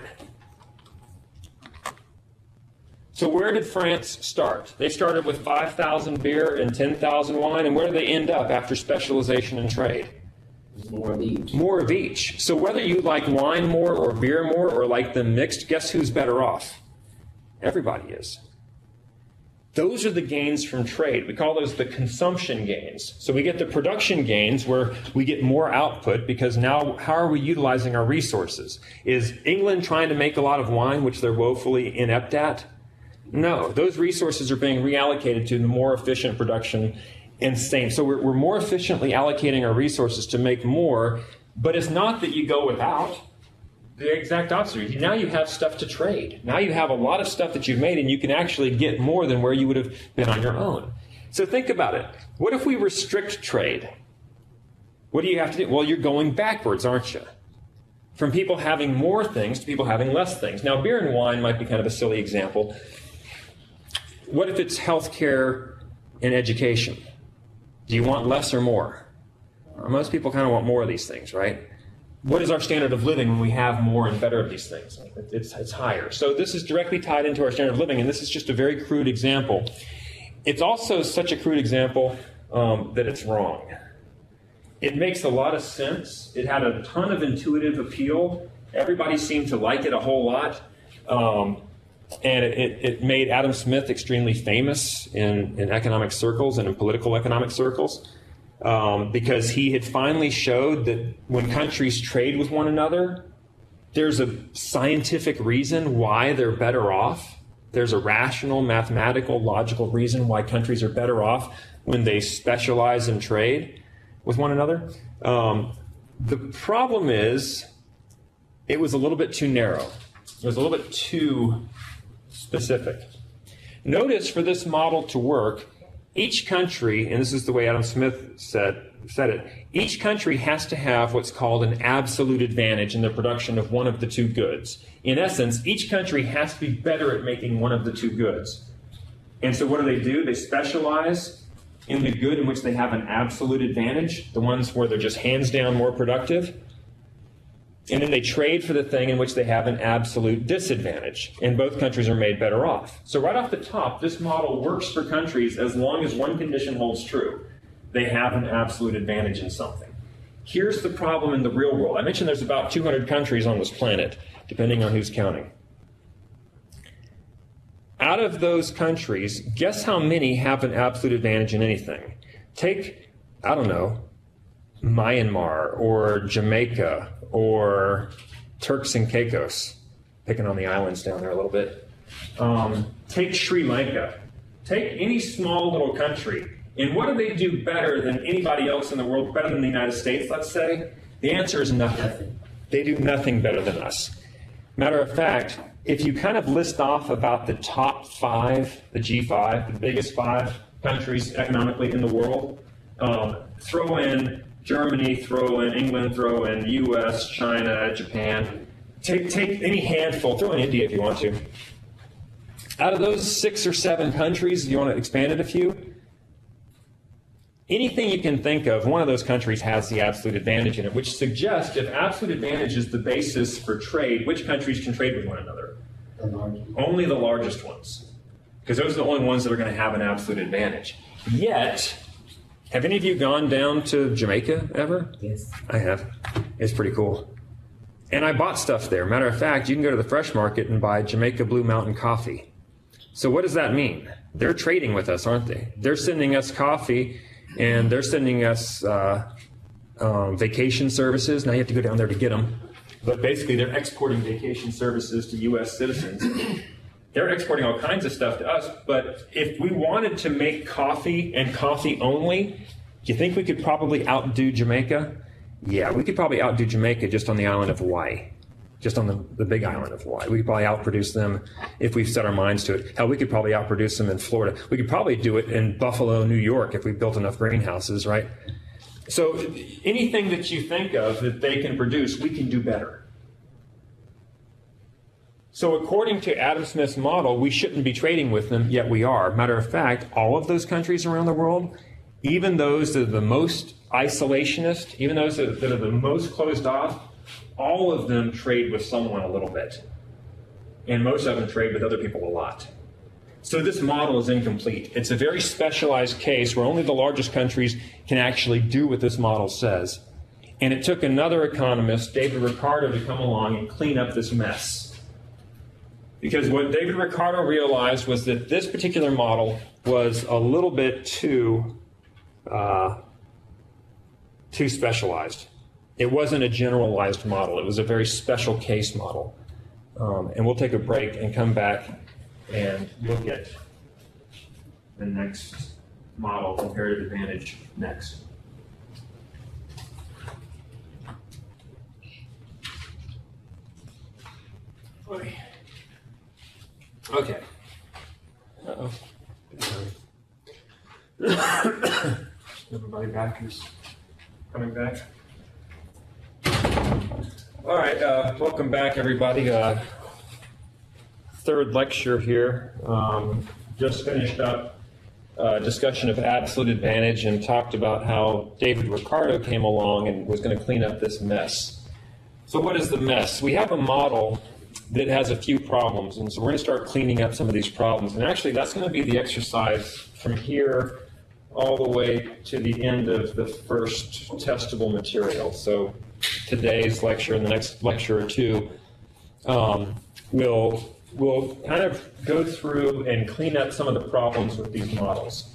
So where did France start? They started with 5,000 beer and 10,000 wine, and where do they end up after specialization in trade? More of each. More of each. So whether you like wine more or beer more or like them mixed, guess who's better off? Everybody is. Those are the gains from trade. We call those the consumption gains. So we get the production gains where we get more output because now how are we utilizing our resources? Is England trying to make a lot of wine, which they're woefully inept at? No, those resources are being reallocated to the more efficient production and same. So we're more efficiently allocating our resources to make more, but it's not that you go without. The exact opposite. Now you have stuff to trade. Now you have a lot of stuff that you've made, and you can actually get more than where you would have been on your own. So think about it. What if we restrict trade? What do you have to do? Well, you're going backwards, aren't you? From people having more things to people having less things. Now, beer and wine might be kind of a silly example. What if it's healthcare and education? Do you want less or more? Most people kind of want more of these things, right? What is our standard of living when we have more and better of these things? It's higher. So this is directly tied into our standard of living, and this is just a very crude example. It's also such a crude example that it's wrong. It makes a lot of sense. It had a ton of intuitive appeal. Everybody seemed to like it a whole lot. And it made Adam Smith extremely famous in economic circles and in political economic circles. Because he had finally showed that when countries trade with one another, there's a scientific reason why they're better off. There's a rational, mathematical, logical reason why countries are better off when they specialize in trade with one another. The problem is it was a little bit too narrow. It was a little bit too specific. Notice for this model to work, each country, and this is the way Adam Smith said it, each country has to have what's called an absolute advantage in the production of one of the two goods. In essence, each country has to be better at making one of the two goods. And so what do? They specialize in the good in which they have an absolute advantage, the ones where they're just hands down more productive. And then they trade for the thing in which they have an absolute disadvantage, and both countries are made better off. So right off the top, this model works for countries as long as one condition holds true. They have an absolute advantage in something. Here's the problem in the real world. I mentioned there's about 200 countries on this planet, depending on who's counting. Out of those countries, guess how many have an absolute advantage in anything? Take, I don't know, Myanmar or Jamaica or Turks and Caicos, picking on the islands down there a little bit. Take Sri Lanka. Take any small little country. And what do they do better than anybody else in the world, better than the United States, let's say? The answer is nothing. They do nothing better than us. Matter of fact, if you kind of list off about the top 5, the G5, the biggest 5 countries economically in the world, throw in Germany, throw in England, throw in US, China, Japan. Take any handful, throw in India if you want to. Out of those 6 or 7 countries, you want to expand it a few? Anything you can think of, one of those countries has the absolute advantage in it, which suggests if absolute advantage is the basis for trade, which countries can trade with one another? Only the largest ones. Because those are the only ones that are going to have an absolute advantage. Yet, have any of you gone down to Jamaica ever? Yes. I have. It's pretty cool. And I bought stuff there. Matter of fact, you can go to the fresh market and buy Jamaica Blue Mountain coffee. So what does that mean? They're trading with us, aren't they? They're sending us coffee, and they're sending us vacation services. Now you have to go down there to get them. But basically, they're exporting vacation services to U.S. citizens. They're exporting all kinds of stuff to us, but if we wanted to make coffee and coffee only, do you think we could probably outdo Jamaica? Yeah, we could probably outdo Jamaica just on the island of Hawaii. just on the big island of Hawaii. We could probably outproduce them if we set our minds to it. Hell, we could probably outproduce them in Florida. We could probably do it in Buffalo, New York, if we built enough greenhouses, right? So anything that you think of that they can produce, we can do better. So according to Adam Smith's model, we shouldn't be trading with them, yet we are. Matter of fact, all of those countries around the world, even those that are the most isolationist, even those that are the most closed off, all of them trade with someone a little bit. And most of them trade with other people a lot. So this model is incomplete. It's a very specialized case where only the largest countries can actually do what this model says. And it took another economist, David Ricardo, to come along and clean up this mess. Because what David Ricardo realized was that this particular model was a little bit too specialized. It wasn't a generalized model. It was a very special case model. And we'll take a break and come back and look at the next model, comparative advantage, next. Okay. Uh-oh. Everybody back is coming back. All right, welcome back, everybody. Third lecture here. Just finished up a discussion of absolute advantage and talked about how David Ricardo came along and was going to clean up this mess. So what is the mess? We have a model that has a few problems, and so we're going to start cleaning up some of these problems. And actually, that's going to be the exercise from here all the way to the end of the first testable material. So today's lecture and the next lecture or two, we'll kind of go through and clean up some of the problems with these models.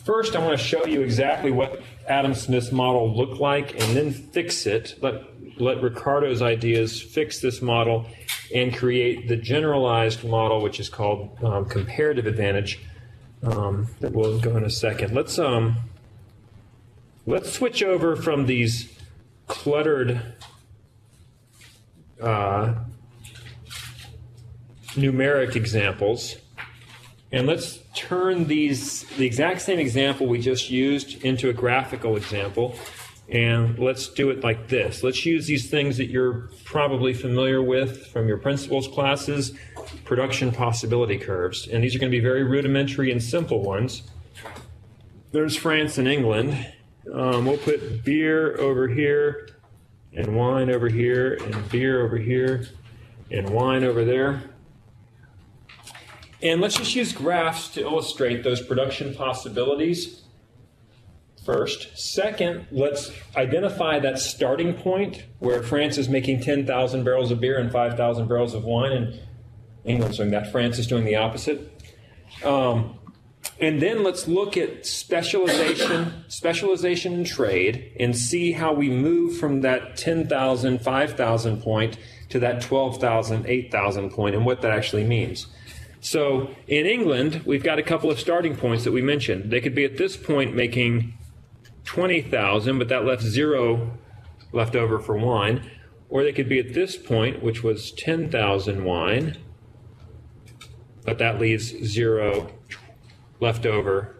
First, I want to show you exactly what Adam Smith's model looked like and then fix it. Let Ricardo's ideas fix this model and create the generalized model, which is called comparative advantage, that we'll go in a second. Let's switch over from these cluttered numeric examples, and let's turn the exact same example we just used into a graphical example, and let's do it like this. Let's use these things that you're probably familiar with from your principles classes, production possibility curves, and these are going to be very rudimentary and simple ones. There's France and England. We'll put beer over here, and wine over here, and beer over here, and wine over there. And let's just use graphs to illustrate those production possibilities first. Second, let's identify that starting point where France is making 10,000 barrels of beer and 5,000 barrels of wine, and England's doing that. France is doing the opposite. And then let's look at specialization in trade, and see how we move from that 10,000, 5,000 point to that 12,000, 8,000 point, and what that actually means. So in England, we've got a couple of starting points that we mentioned. They could be at this point making 20,000, but that left 0 left over for wine. Or they could be at this point, which was 10,000 wine, but that leaves 0 left over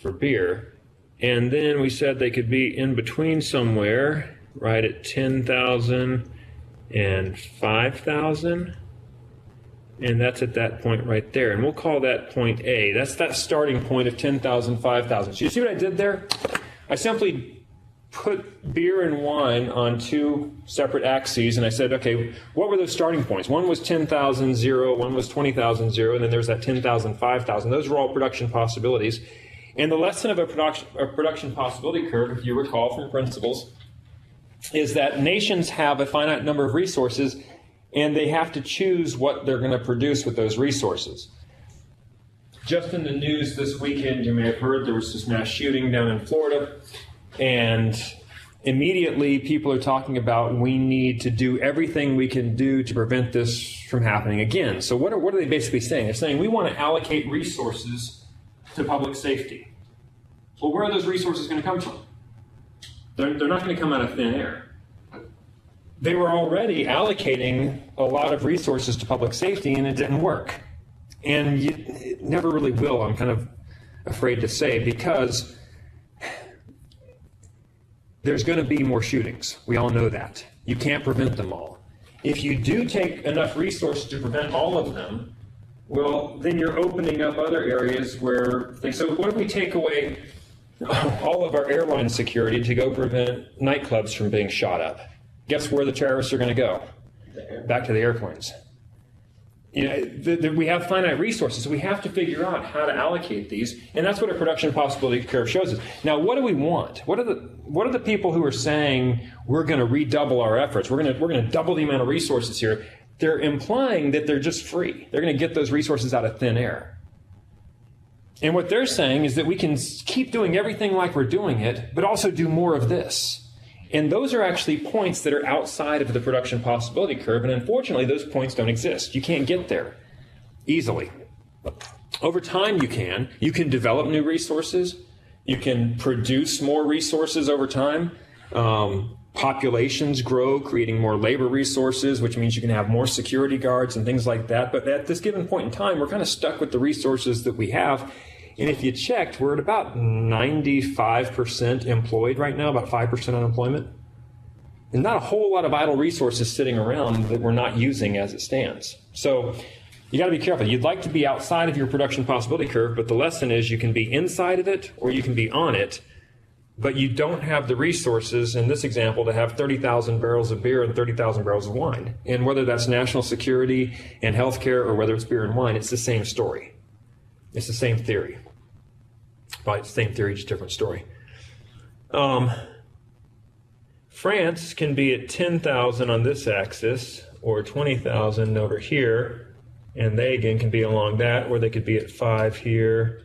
for beer. And then we said they could be in between somewhere, right at 10,000 and 5,000. And that's at that point right there. And we'll call that point A. That's that starting point of 10,000, 5,000. So you see what I did there? I simply put beer and wine on two separate axes, and I said, okay, what were those starting points? One was 10,000, 0. One was 20,000, 0. And then there's that 10,000, 5,000. Those were all production possibilities. And the lesson of a production possibility curve, if you recall from principles, is that nations have a finite number of resources, and they have to choose what they're going to produce with those resources. Just in the news this weekend, you may have heard there was this mass shooting down in Florida, and immediately people are talking about we need to do everything we can do to prevent this from happening again. So what are they basically saying? They're saying we want to allocate resources to public safety. Well, where are those resources going to come from? They're not going to come out of thin air. they were already allocating a lot of resources to public safety, and it didn't work. And it never really will, I'm kind of afraid to say, because there's going to be more shootings. We all know that. You can't prevent them all. If you do take enough resources to prevent all of them, well, then you're opening up other areas where so what if we take away all of our airline security to go prevent nightclubs from being shot up? Guess where the terrorists are going to go? Back to the airplanes. You know, we have finite resources, so we have to figure out how to allocate these, and that's what a production possibility curve shows us. Now, what do we want? What are the people who are saying we're going to redouble our efforts? We're going to double the amount of resources here. They're implying that they're just free. They're going to get those resources out of thin air. And what they're saying is that we can keep doing everything like we're doing it, but also do more of this. And those are actually points that are outside of the production possibility curve, and unfortunately, those points don't exist. You can't get there easily. Over time, you can. You can develop new resources. You can produce more resources over time. Populations grow, creating more labor resources, which means you can have more security guards and things like that. But at this given point in time, we're kind of stuck with the resources that we have. And if you checked, we're at about 95% employed right now, about 5% unemployment. And not a whole lot of idle resources sitting around that we're not using as it stands. So you got to be careful. You'd like to be outside of your production possibility curve, but the lesson is you can be inside of it or you can be on it, but you don't have the resources, in this example, to have 30,000 barrels of beer and 30,000 barrels of wine. And whether that's national security and healthcare or whether it's beer and wine, it's the same story. It's the same theory. Probably the same theory, just different story. France can be at 10,000 on this axis, or 20,000 over here, and they again can be along that, or they could be at 5 here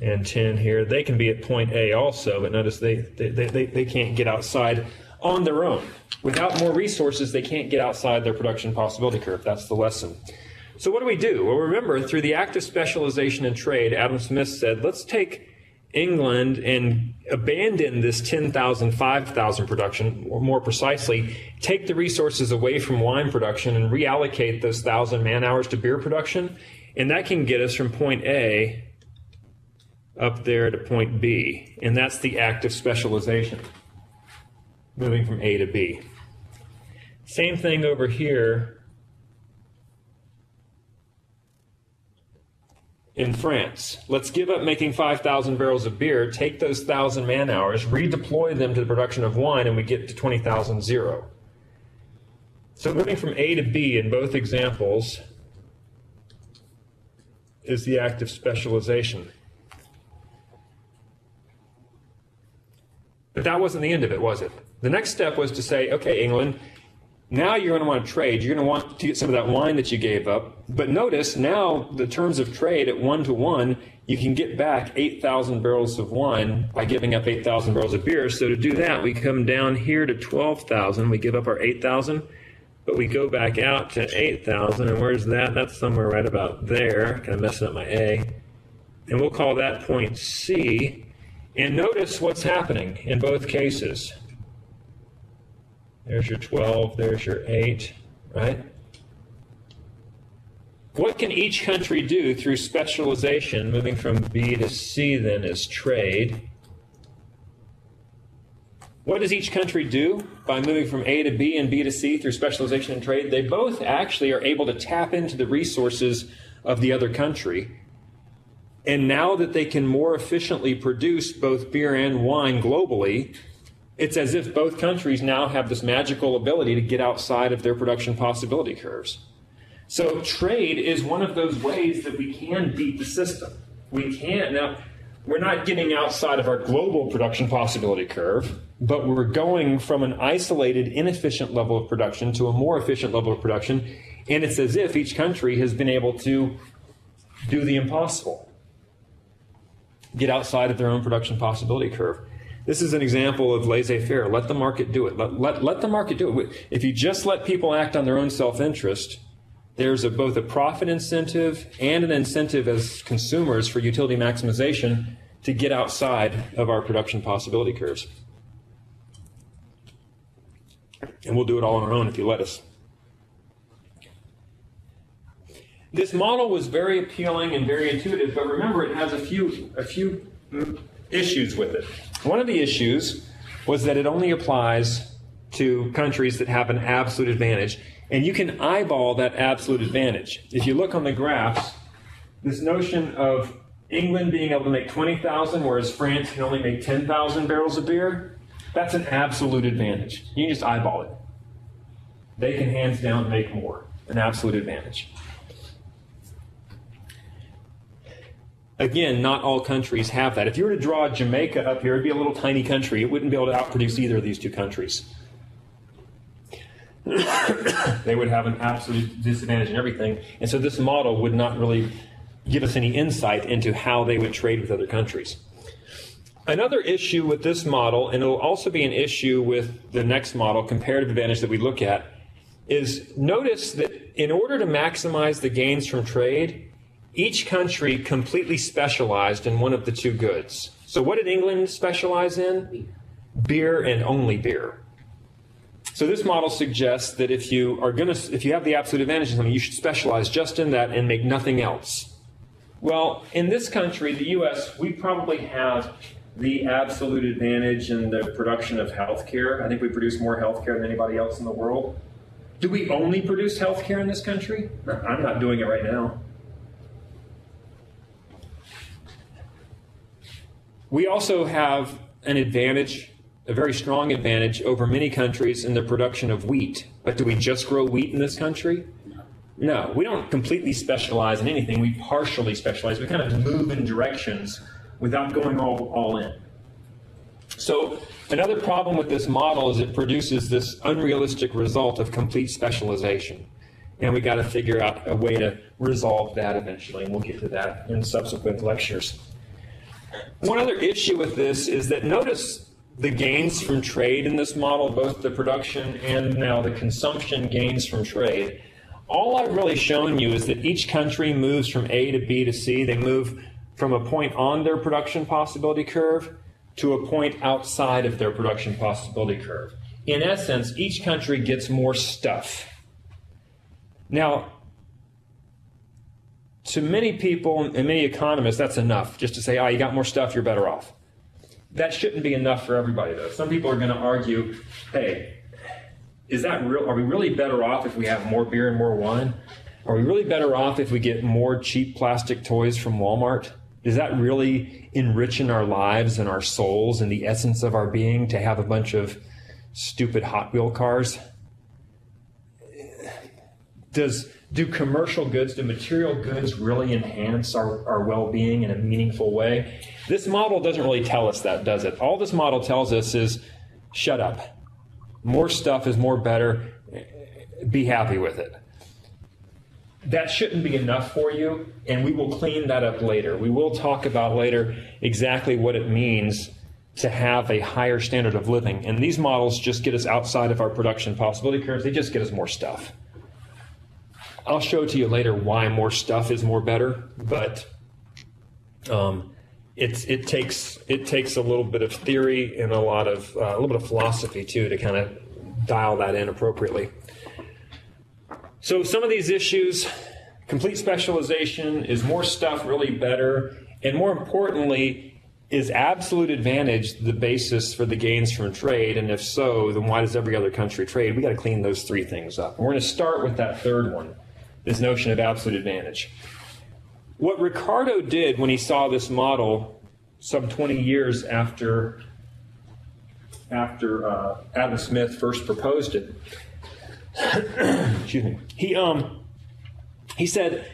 and 10 here. They can be at point A also, but notice they can't get outside on their own. Without more resources, they can't get outside their production possibility curve. That's the lesson. So what do we do? Well, remember, through the act of specialization in trade, Adam Smith said, let's take England and abandon this 10,000, 5,000 production, or more precisely, take the resources away from wine production and reallocate those 1,000 man-hours to beer production, and that can get us from point A up there to point B, and that's the act of specialization, moving from A to B. Same thing over here in France. Let's give up making 5,000 barrels of beer, take those 1,000 man-hours, redeploy them to the production of wine, and we get to 20,000 zero. So moving from A to B in both examples is the act of specialization. But that wasn't the end of it, was it? The next step was to say, okay, England, now you're going to want to trade. You're going to want to get some of that wine that you gave up. But notice now the terms of trade at 1-to-1, you can get back 8,000 barrels of wine by giving up 8,000 barrels of beer. So to do that, we come down here to 12,000. We give up our 8,000, but we go back out to 8,000. And where's that? That's somewhere right about there. Kind of messing up my A. And we'll call that point C. And notice what's happening in both cases. There's your 12, there's your 8, right? What can each country do through specialization, moving from B to C then is trade? What does each country do by moving from A to B and B to C through specialization and trade? They both actually are able to tap into the resources of the other country. And now that they can more efficiently produce both beer and wine globally, it's as if both countries now have this magical ability to get outside of their production possibility curves. So trade is one of those ways that we can beat the system. We can. Now, we're not getting outside of our global production possibility curve, but we're going from an isolated, inefficient level of production to a more efficient level of production, and it's as if each country has been able to do the impossible, get outside of their own production possibility curve. This is an example of laissez-faire. Let the market do it. Let the market do it. If you just let people act on their own self-interest, there's both a profit incentive and an incentive as consumers for utility maximization to get outside of our production possibility curves. And we'll do it all on our own if you let us. This model was very appealing and very intuitive, but remember, it has a few issues with it. One of the issues was that it only applies to countries that have an absolute advantage, and you can eyeball that absolute advantage. If you look on the graphs, this notion of England being able to make 20,000, whereas France can only make 10,000 barrels of beer, that's an absolute advantage. You can just eyeball it. They can hands down make more, an absolute advantage. Again, not all countries have that. If you were to draw Jamaica up here, it'd be a little tiny country. It wouldn't be able to outproduce either of these two countries. They would have an absolute disadvantage in everything. And so this model would not really give us any insight into how they would trade with other countries. Another issue with this model, and it'll also be an issue with the next model, comparative advantage that we look at, is notice that in order to maximize the gains from trade, each country completely specialized in one of the two goods. So what did England specialize in? Beer and only beer. So this model suggests that if you have the absolute advantage in something, you should specialize just in that and make nothing else. Well, in this country, the U.S., we probably have the absolute advantage in the production of healthcare. I think we produce more healthcare than anybody else in the world. Do we only produce healthcare in this country? I'm not doing it right now. We also have an advantage, a very strong advantage over many countries in the production of wheat. But do we just grow wheat in this country? No, we don't completely specialize in anything. We partially specialize. We kind of move in directions without going all in. So another problem with this model is it produces this unrealistic result of complete specialization. And we got to figure out a way to resolve that eventually, and we'll get to that in subsequent lectures. One other issue with this is that notice the gains from trade in this model, both the production and now the consumption gains from trade. All I've really shown you is that each country moves from A to B to C. They move from a point on their production possibility curve to a point outside of their production possibility curve. In essence, each country gets more stuff. Now, to many people and many economists, that's enough. Just to say, you got more stuff, you're better off. That shouldn't be enough for everybody, though. Some people are going to argue, hey, is that real? Are we really better off if we have more beer and more wine? Are we really better off if we get more cheap plastic toys from Walmart? Is that really enriching our lives and our souls and the essence of our being to have a bunch of stupid Hot Wheel cars? Do commercial goods, do material goods really enhance our well-being in a meaningful way? This model doesn't really tell us that, does it? All this model tells us is, shut up. More stuff is more better. Be happy with it. That shouldn't be enough for you, and we will clean that up later. We will talk about later exactly what it means to have a higher standard of living. And these models just get us outside of our production possibility curves. They just get us more stuff. I'll show to you later why more stuff is more better, but it takes a little bit of theory and a little bit of philosophy too to kind of dial that in appropriately. So some of these issues, complete specialization, is more stuff really better, and more importantly, is absolute advantage the basis for the gains from trade? And if so, then why does every other country trade? We got to clean those three things up. And we're going to start with that third one, this notion of absolute advantage. What Ricardo did when he saw this model some 20 years after Adam Smith first proposed it, excuse me, he said,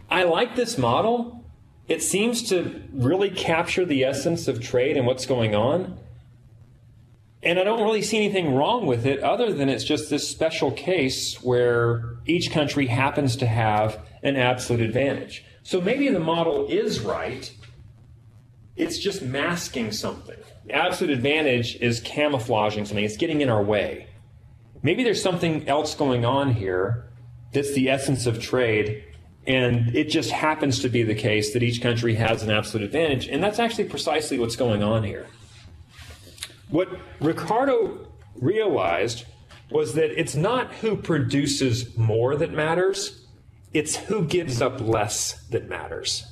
I like this model. It seems to really capture the essence of trade and what's going on. And I don't really see anything wrong with it other than it's just this special case where each country happens to have an absolute advantage. So maybe the model is right. It's just masking something. Absolute advantage is camouflaging something. It's getting in our way. Maybe there's something else going on here that's the essence of trade, and it just happens to be the case that each country has an absolute advantage, and that's actually precisely what's going on here. What Ricardo realized was that it's not who produces more that matters, it's who gives up less that matters.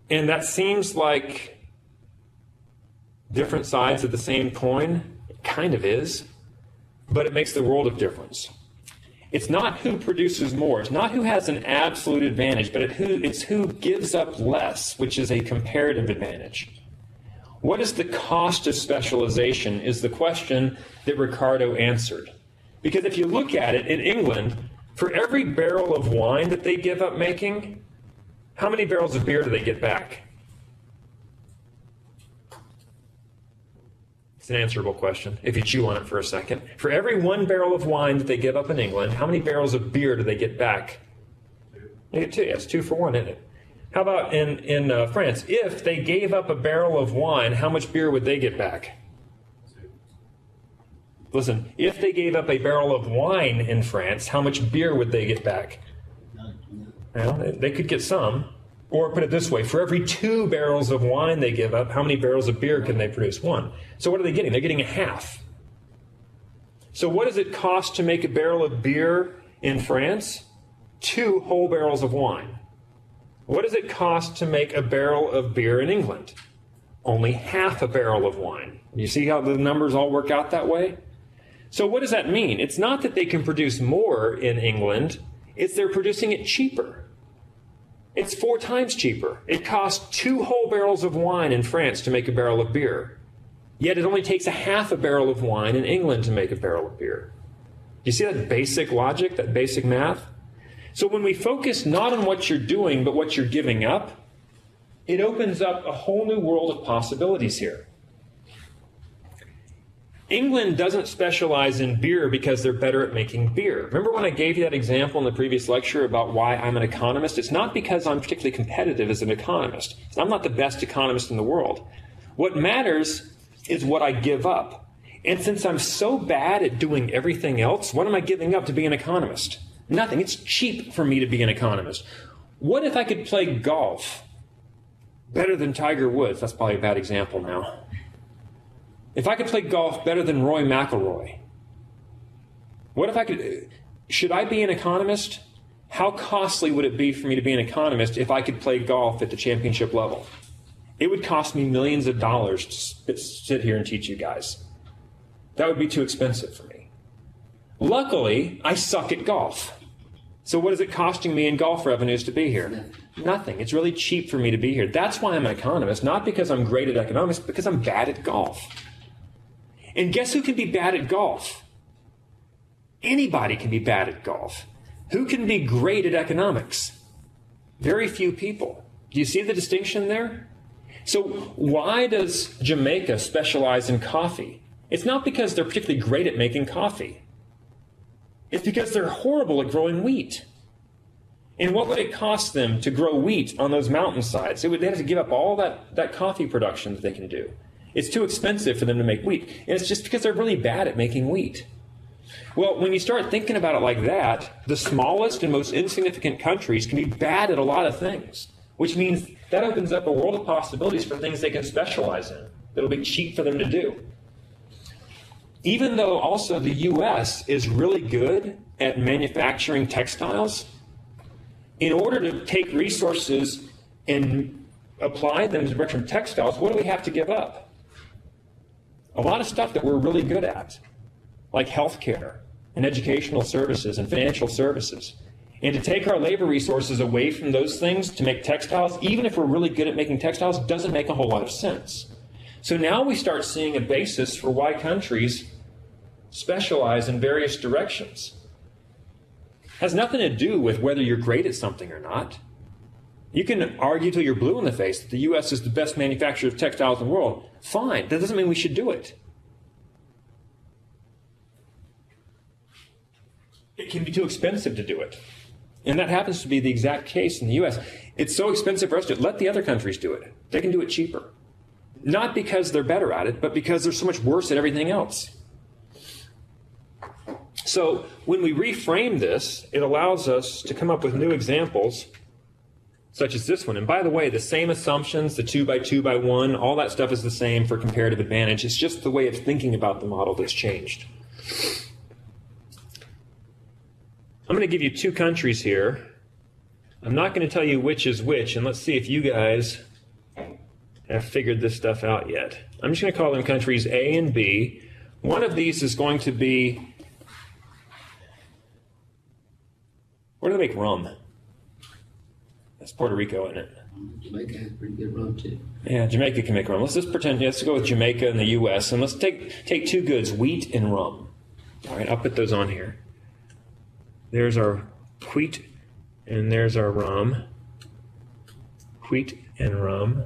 And that seems like different sides of the same coin. It kind of is, but it makes the world of difference. It's not who produces more. It's not who has an absolute advantage, but it's who gives up less, which is a comparative advantage. What is the cost of specialization is the question that Ricardo answered. Because if you look at it, in England, for every barrel of wine that they give up making, how many barrels of beer do they get back? It's an answerable question, if you chew on it for a second. For every 1 barrel of wine that they give up in England, how many barrels of beer do they get back? They get 2. Yes, 2 for 1, isn't it? How about in France? If they gave up a barrel of wine, how much beer would they get back? Listen, if they gave up a barrel of wine in France, how much beer would they get back? Well, they could get some. Or put it this way, for every 2 barrels of wine they give up, how many barrels of beer can they produce? 1. So what are they getting? They're getting a half. So what does it cost to make a barrel of beer in France? 2 whole barrels of wine. What does it cost to make a barrel of beer in England? Only half a barrel of wine. You see how the numbers all work out that way? So what does that mean? It's not that they can produce more in England, it's they're producing it cheaper. It's 4 times cheaper. It costs 2 whole barrels of wine in France to make a barrel of beer. Yet it only takes a half a barrel of wine in England to make a barrel of beer. Do you see that basic logic, that basic math? So when we focus not on what you're doing, but what you're giving up, it opens up a whole new world of possibilities here. England doesn't specialize in beer because they're better at making beer. Remember when I gave you that example in the previous lecture about why I'm an economist? It's not because I'm particularly competitive as an economist. I'm not the best economist in the world. What matters is what I give up. And since I'm so bad at doing everything else, what am I giving up to be an economist? Nothing. It's cheap for me to be an economist. What if I could play golf better than Tiger Woods? That's probably a bad example now. If I could play golf better than Roy McIlroy, what if I could, should I be an economist? How costly would it be for me to be an economist if I could play golf at the championship level? It would cost me millions of dollars to sit here and teach you guys. That would be too expensive for me. Luckily, I suck at golf. So what is it costing me in golf revenues to be here? Nothing. It's really cheap for me to be here. That's why I'm an economist, not because I'm great at economics, because I'm bad at golf. And guess who can be bad at golf? Anybody can be bad at golf. Who can be great at economics? Very few people. Do you see the distinction there? So why does Jamaica specialize in coffee? It's not because they're particularly great at making coffee. It's because they're horrible at growing wheat. And what would it cost them to grow wheat on those mountainsides? They'd have to give up all that coffee production that they can do. It's too expensive for them to make wheat. And it's just because they're really bad at making wheat. Well, when you start thinking about it like that, the smallest and most insignificant countries can be bad at a lot of things, which means that opens up a world of possibilities for things they can specialize in. It'll be cheap for them to do. Even though also the U.S. is really good at manufacturing textiles, in order to take resources and apply them to production textiles, what do we have to give up? A lot of stuff that we're really good at, like healthcare and educational services and financial services. And to take our labor resources away from those things to make textiles, even if we're really good at making textiles, doesn't make a whole lot of sense. So now we start seeing a basis for why countries specialize in various directions. It has nothing to do with whether you're great at something or not. You can argue till you're blue in the face that the U.S. is the best manufacturer of textiles in the world. Fine. That doesn't mean we should do it. It can be too expensive to do it. And that happens to be the exact case in the U.S. It's so expensive for us to let the other countries do it. They can do it cheaper. Not because they're better at it, but because they're so much worse at everything else. So when we reframe this, it allows us to come up with new examples such as this one. And by the way, the same assumptions, the 2 by 2 by 1, all that stuff is the same for comparative advantage. It's just the way of thinking about the model that's changed. I'm going to give you two countries here. I'm not going to tell you which is which, and let's see if you guys have figured this stuff out yet. I'm just going to call them countries A and B. One of these is going to be, where do they make rum? That's Puerto Rico, isn't it? Jamaica has pretty good rum too. Yeah, Jamaica can make rum. Let's just pretend, let's go with Jamaica and the U.S., and let's take two goods, wheat and rum. All right, I'll put those on here. There's our wheat, and there's our rum. Wheat and rum.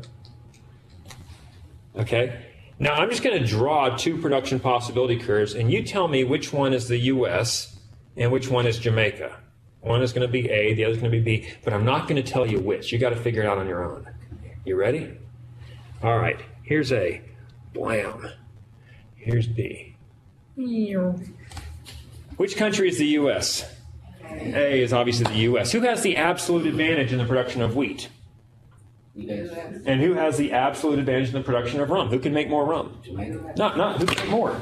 Okay, now I'm just going to draw two production possibility curves, and you tell me which one is the U.S. and which one is Jamaica. One is going to be A, the other is going to be B, but I'm not going to tell you which. You got to figure it out on your own. You ready? All right, here's A. Blam. Here's B. Which country is the U.S.? A is obviously the U.S. Who has the absolute advantage in the production of wheat? US. And who has the absolute advantage in the production of rum? Who can make more rum? Jamaica. Not who can make more?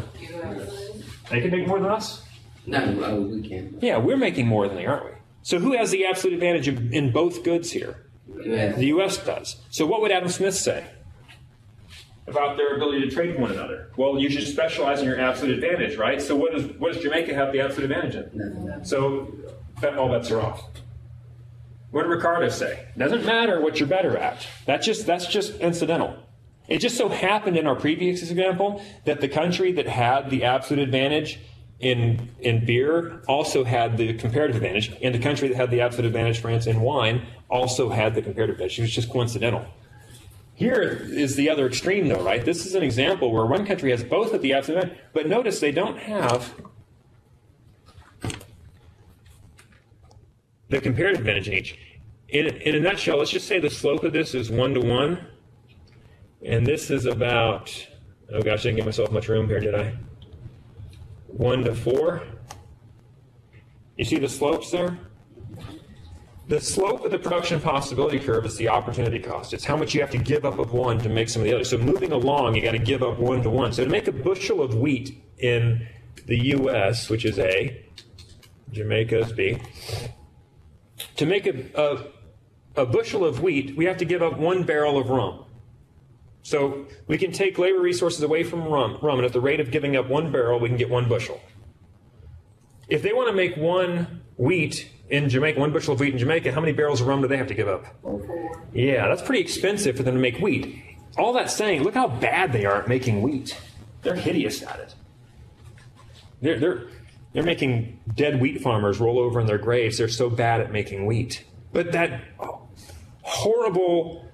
They can make more than us? No, we can't. Yeah, we're making more than they, aren't we? So who has the absolute advantage in both goods here? US. The U.S. does. So what would Adam Smith say about their ability to trade with one another? Well, you should specialize in your absolute advantage, right? So what does Jamaica have the absolute advantage in? Nothing. So all bets are off. What did Ricardo say? Doesn't matter what you're better at. That's just incidental. It just so happened in our previous example that the country that had the absolute advantage in beer also had the comparative advantage, and the country that had the absolute advantage, France, in wine also had the comparative advantage. It was just coincidental. Here is the other extreme, though, right? This is an example where one country has both of the absolute advantage, but notice they don't have the comparative advantage in each. In a nutshell, let's just say the slope of this is 1 to 1, and this is about, oh gosh, I didn't give myself much room here, did I? 1 to 4. You see the slopes there? The slope of the production possibility curve is the opportunity cost. It's how much you have to give up of one to make some of the other. So moving along, you got to give up 1 to 1. So to make a bushel of wheat in the U.S., which is A, Jamaica is B, to make a bushel of wheat, we have to give up 1 barrel of rum. So we can take labor resources away from rum, and at the rate of giving up 1 barrel, we can get 1 bushel. If they want to make 1 wheat in Jamaica, 1 bushel of wheat in Jamaica, how many barrels of rum do they have to give up? 4. Yeah, that's pretty expensive for them to make wheat. All that's saying, look how bad they are at making wheat. They're hideous at it. They're making dead wheat farmers roll over in their graves. They're so bad at making wheat. But that horrible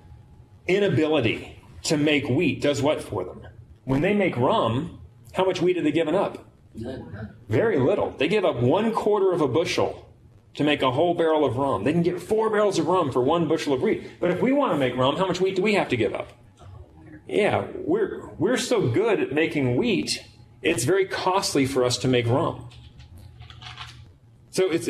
inability to make wheat does what for them? When they make rum, how much wheat are they giving up? None. Very little. They give up 1/4 of a bushel to make a whole barrel of rum. They can get 4 barrels of rum for 1 bushel of wheat. But if we want to make rum, how much wheat do we have to give up? Yeah, we're so good at making wheat, it's very costly for us to make rum. So it's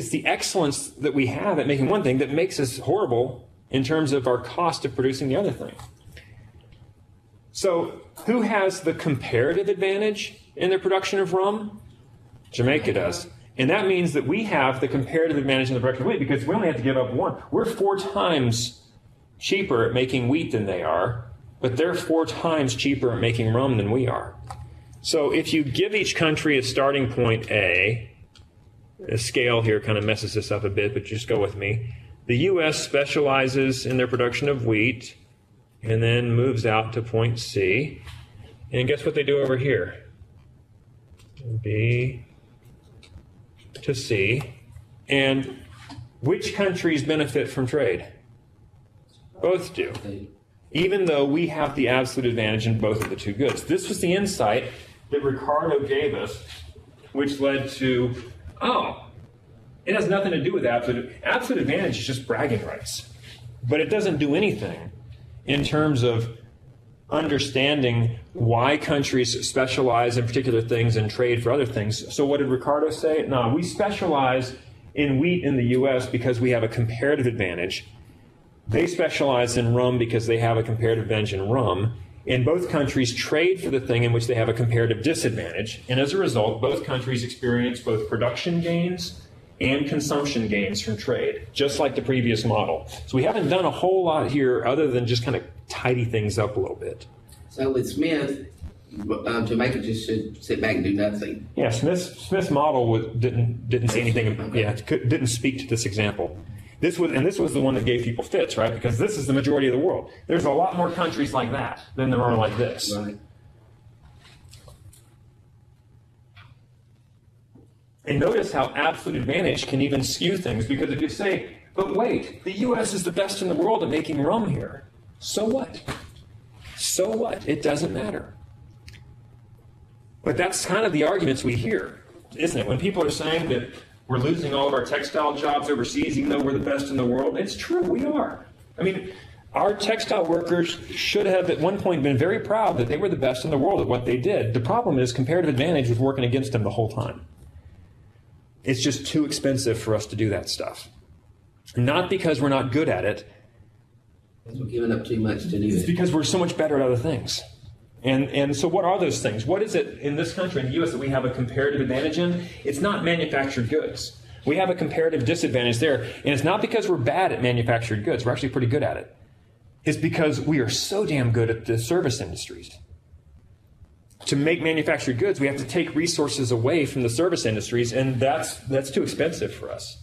the excellence that we have at making one thing that makes us horrible in terms of our cost of producing the other thing. So who has the comparative advantage in the production of rum? Jamaica does. And that means that we have the comparative advantage in the production of wheat because we only have to give up 1. We're 4 times cheaper at making wheat than they are, but they're 4 times cheaper at making rum than we are. So if you give each country a starting point A, the scale here kind of messes this up a bit, but just go with me. The U.S. specializes in their production of wheat and then moves out to point C. And guess what they do over here? B to C. And which countries benefit from trade? Both do. Even though we have the absolute advantage in both of the two goods. This was the insight that Ricardo gave us, which led to, it has nothing to do with absolute. Absolute advantage is just bragging rights. But it doesn't do anything in terms of understanding why countries specialize in particular things and trade for other things. So what did Ricardo say? No, we specialize in wheat in the U.S. because we have a comparative advantage. They specialize in rum because they have a comparative advantage in rum. And both countries trade for the thing in which they have a comparative disadvantage. And as a result, both countries experience both production gains and consumption gains from trade, just like the previous model. So we haven't done a whole lot here other than just kind of tidy things up a little bit. So with Smith, Jamaica just should sit back and do nothing. Yeah, Smith's model didn't say anything. Okay. Yeah, didn't speak to this example. This was the one that gave people fits, right? Because this is the majority of the world. There's a lot more countries like that than there are like this. Right. And notice how absolute advantage can even skew things, because if you say, but wait, the U.S. is the best in the world at making rum here, so what? So what? It doesn't matter. But that's kind of the arguments we hear, isn't it? When people are saying that we're losing all of our textile jobs overseas, even though we're the best in the world, it's true, we are. I mean, our textile workers should have at one point been very proud that they were the best in the world at what they did. The problem is comparative advantage was working against them the whole time. It's just too expensive for us to do that stuff. Not because we're not good at it. Because we're giving up too much to do It's it. because we're so much better at other things. And so what are those things? What is it in this country, in the U.S., that we have a comparative advantage in? It's not manufactured goods. We have a comparative disadvantage there. And it's not because we're bad at manufactured goods. We're actually pretty good at it. It's because we are so damn good at the service industries. To make manufactured goods, we have to take resources away from the service industries, and that's too expensive for us.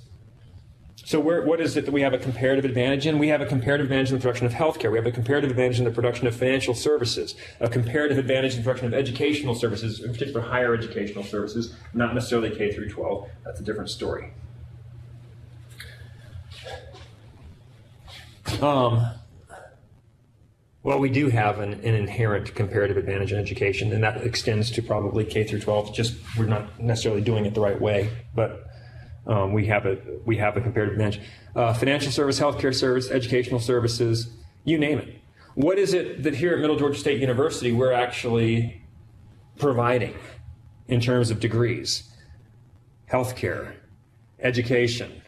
So what is it that we have a comparative advantage in? We have a comparative advantage in the production of healthcare. We have a comparative advantage in the production of financial services, a comparative advantage in the production of educational services, in particular higher educational services, not necessarily K through 12. That's a different story. Well, we do have an inherent comparative advantage in education, and that extends to probably K through 12. Just we're not necessarily doing it the right way, but we have a comparative advantage. Financial service, healthcare service, educational services, you name it. What is it that here at Middle Georgia State University we're actually providing in terms of degrees? Healthcare, education,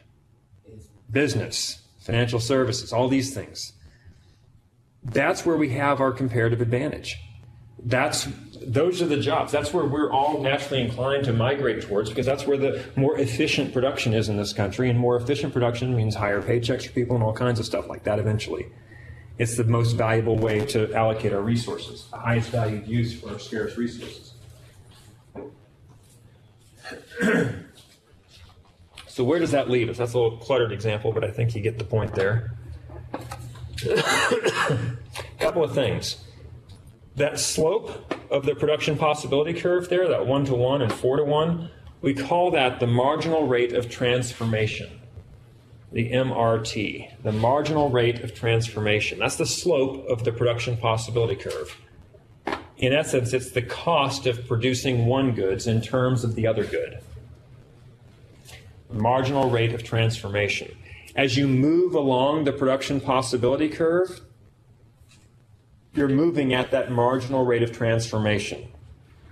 business, financial services, all these things. That's where we have our comparative advantage. Those are the jobs. That's where we're all naturally inclined to migrate towards, because that's where the more efficient production is in this country, and more efficient production means higher paychecks for people and all kinds of stuff like that eventually. It's the most valuable way to allocate our resources, the highest valued use for our scarce resources. So where does that leave us? That's a little cluttered example, but I think you get the point there. Couple of things. That slope of the production possibility curve there, that 1-to-1 and 4-to-1, we call that the marginal rate of transformation, the MRT, the marginal rate of transformation. That's the slope of the production possibility curve. In essence, it's the cost of producing one goods in terms of the other good. Marginal rate of transformation. As you move along the production possibility curve, you're moving at that marginal rate of transformation.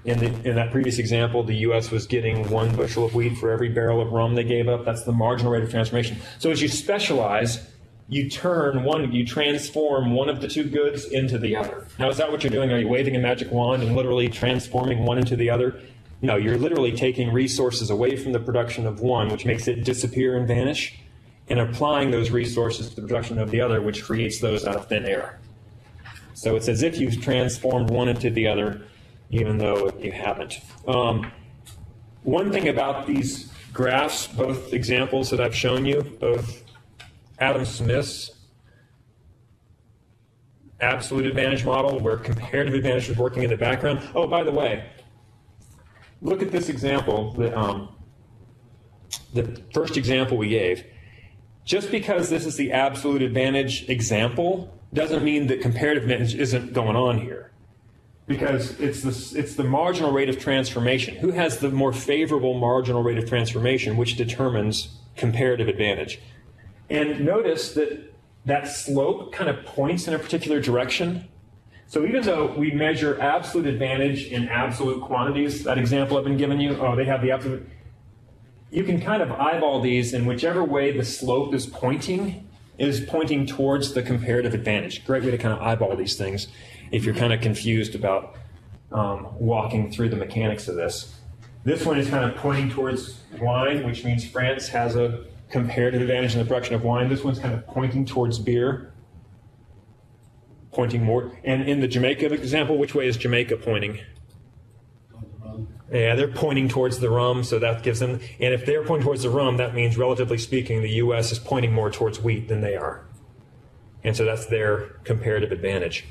In that previous example, the U.S. was getting 1 bushel of wheat for every barrel of rum they gave up. That's the marginal rate of transformation. So as you specialize, you transform one of the two goods into the other. Now, is that what you're doing? Are you waving a magic wand and literally transforming one into the other? No, you're literally taking resources away from the production of one, which makes it disappear and vanish, and applying those resources to the production of the other, which creates those out of thin air. So it's as if you've transformed one into the other, even though you haven't. One thing about these graphs, both examples that I've shown you, both Adam Smith's absolute advantage model, where comparative advantage was working in the background. Oh, by the way, look at this example, the first example we gave. Just because this is the absolute advantage example doesn't mean that comparative advantage isn't going on here. Because it's the marginal rate of transformation. Who has the more favorable marginal rate of transformation, which determines comparative advantage? And notice that that slope kind of points in a particular direction. So even though we measure absolute advantage in absolute quantities, that example I've been giving you, they have the absolute, you can kind of eyeball these, and whichever way the slope is pointing towards the comparative advantage. Great way to kind of eyeball these things. if you're kind of confused about walking through the mechanics of this. This one is kind of pointing towards wine, which means France has a comparative advantage in the production of wine. This one's kind of pointing towards beer, pointing more. And in the Jamaica example, which way is Jamaica pointing? Yeah, they're pointing towards the rum, so that gives them, and if they're pointing towards the rum, that means, relatively speaking, the U.S. is pointing more towards wheat than they are. And so that's their comparative advantage.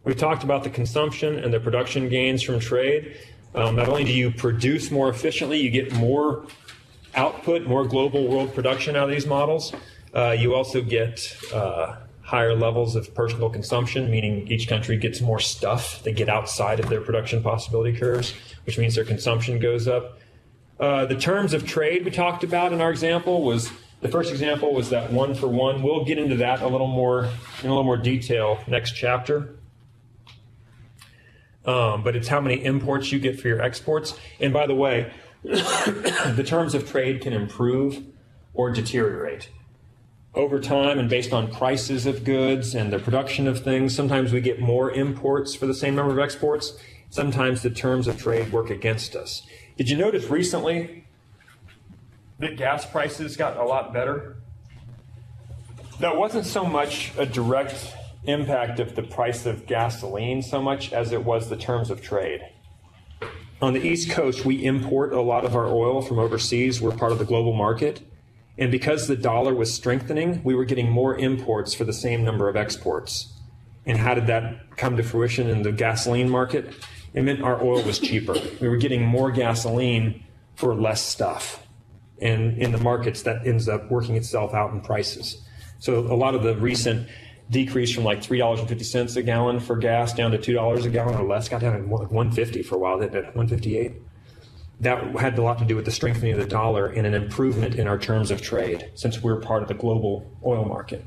We talked about the consumption and the production gains from trade. Not only do you produce more efficiently, you get more output, more global world production out of these models. You also get higher levels of personal consumption, meaning each country gets more stuff. They get outside of their production possibility curves, which means their consumption goes up. The terms of trade we talked about in our example was, the first example was that 1 for 1. We'll get into that in a little more detail next chapter. But it's how many imports you get for your exports. And by the way, the terms of trade can improve or deteriorate over time and based on prices of goods and the production of things. Sometimes we get more imports for the same number of exports. Sometimes the terms of trade work against us. Did you notice recently that gas prices got a lot better? That wasn't so much a direct impact of the price of gasoline so much as it was the terms of trade. On the East Coast, we import a lot of our oil from overseas. We're part of the global market. And because the dollar was strengthening, we were getting more imports for the same number of exports. And how did that come to fruition in the gasoline market? It meant our oil was cheaper. We were getting more gasoline for less stuff. And in the markets, that ends up working itself out in prices. So a lot of the recent decrease from like $3.50 a gallon for gas down to $2 a gallon or less, got down to $1.50 for a while, at $1.58. That had a lot to do with the strengthening of the dollar and an improvement in our terms of trade, since we're part of the global oil market.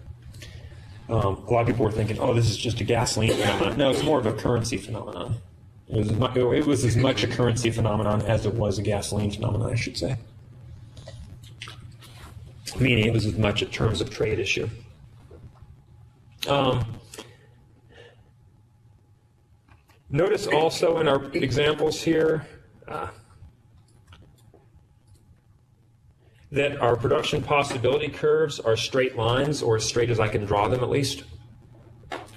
A lot of people were thinking, oh, this is just a gasoline phenomenon. No, it's more of a currency phenomenon. It was as much a currency phenomenon as it was a gasoline phenomenon, I should say. Meaning it was as much a terms of trade issue. Notice also in our examples here that our production possibility curves are straight lines, or as straight as I can draw them at least,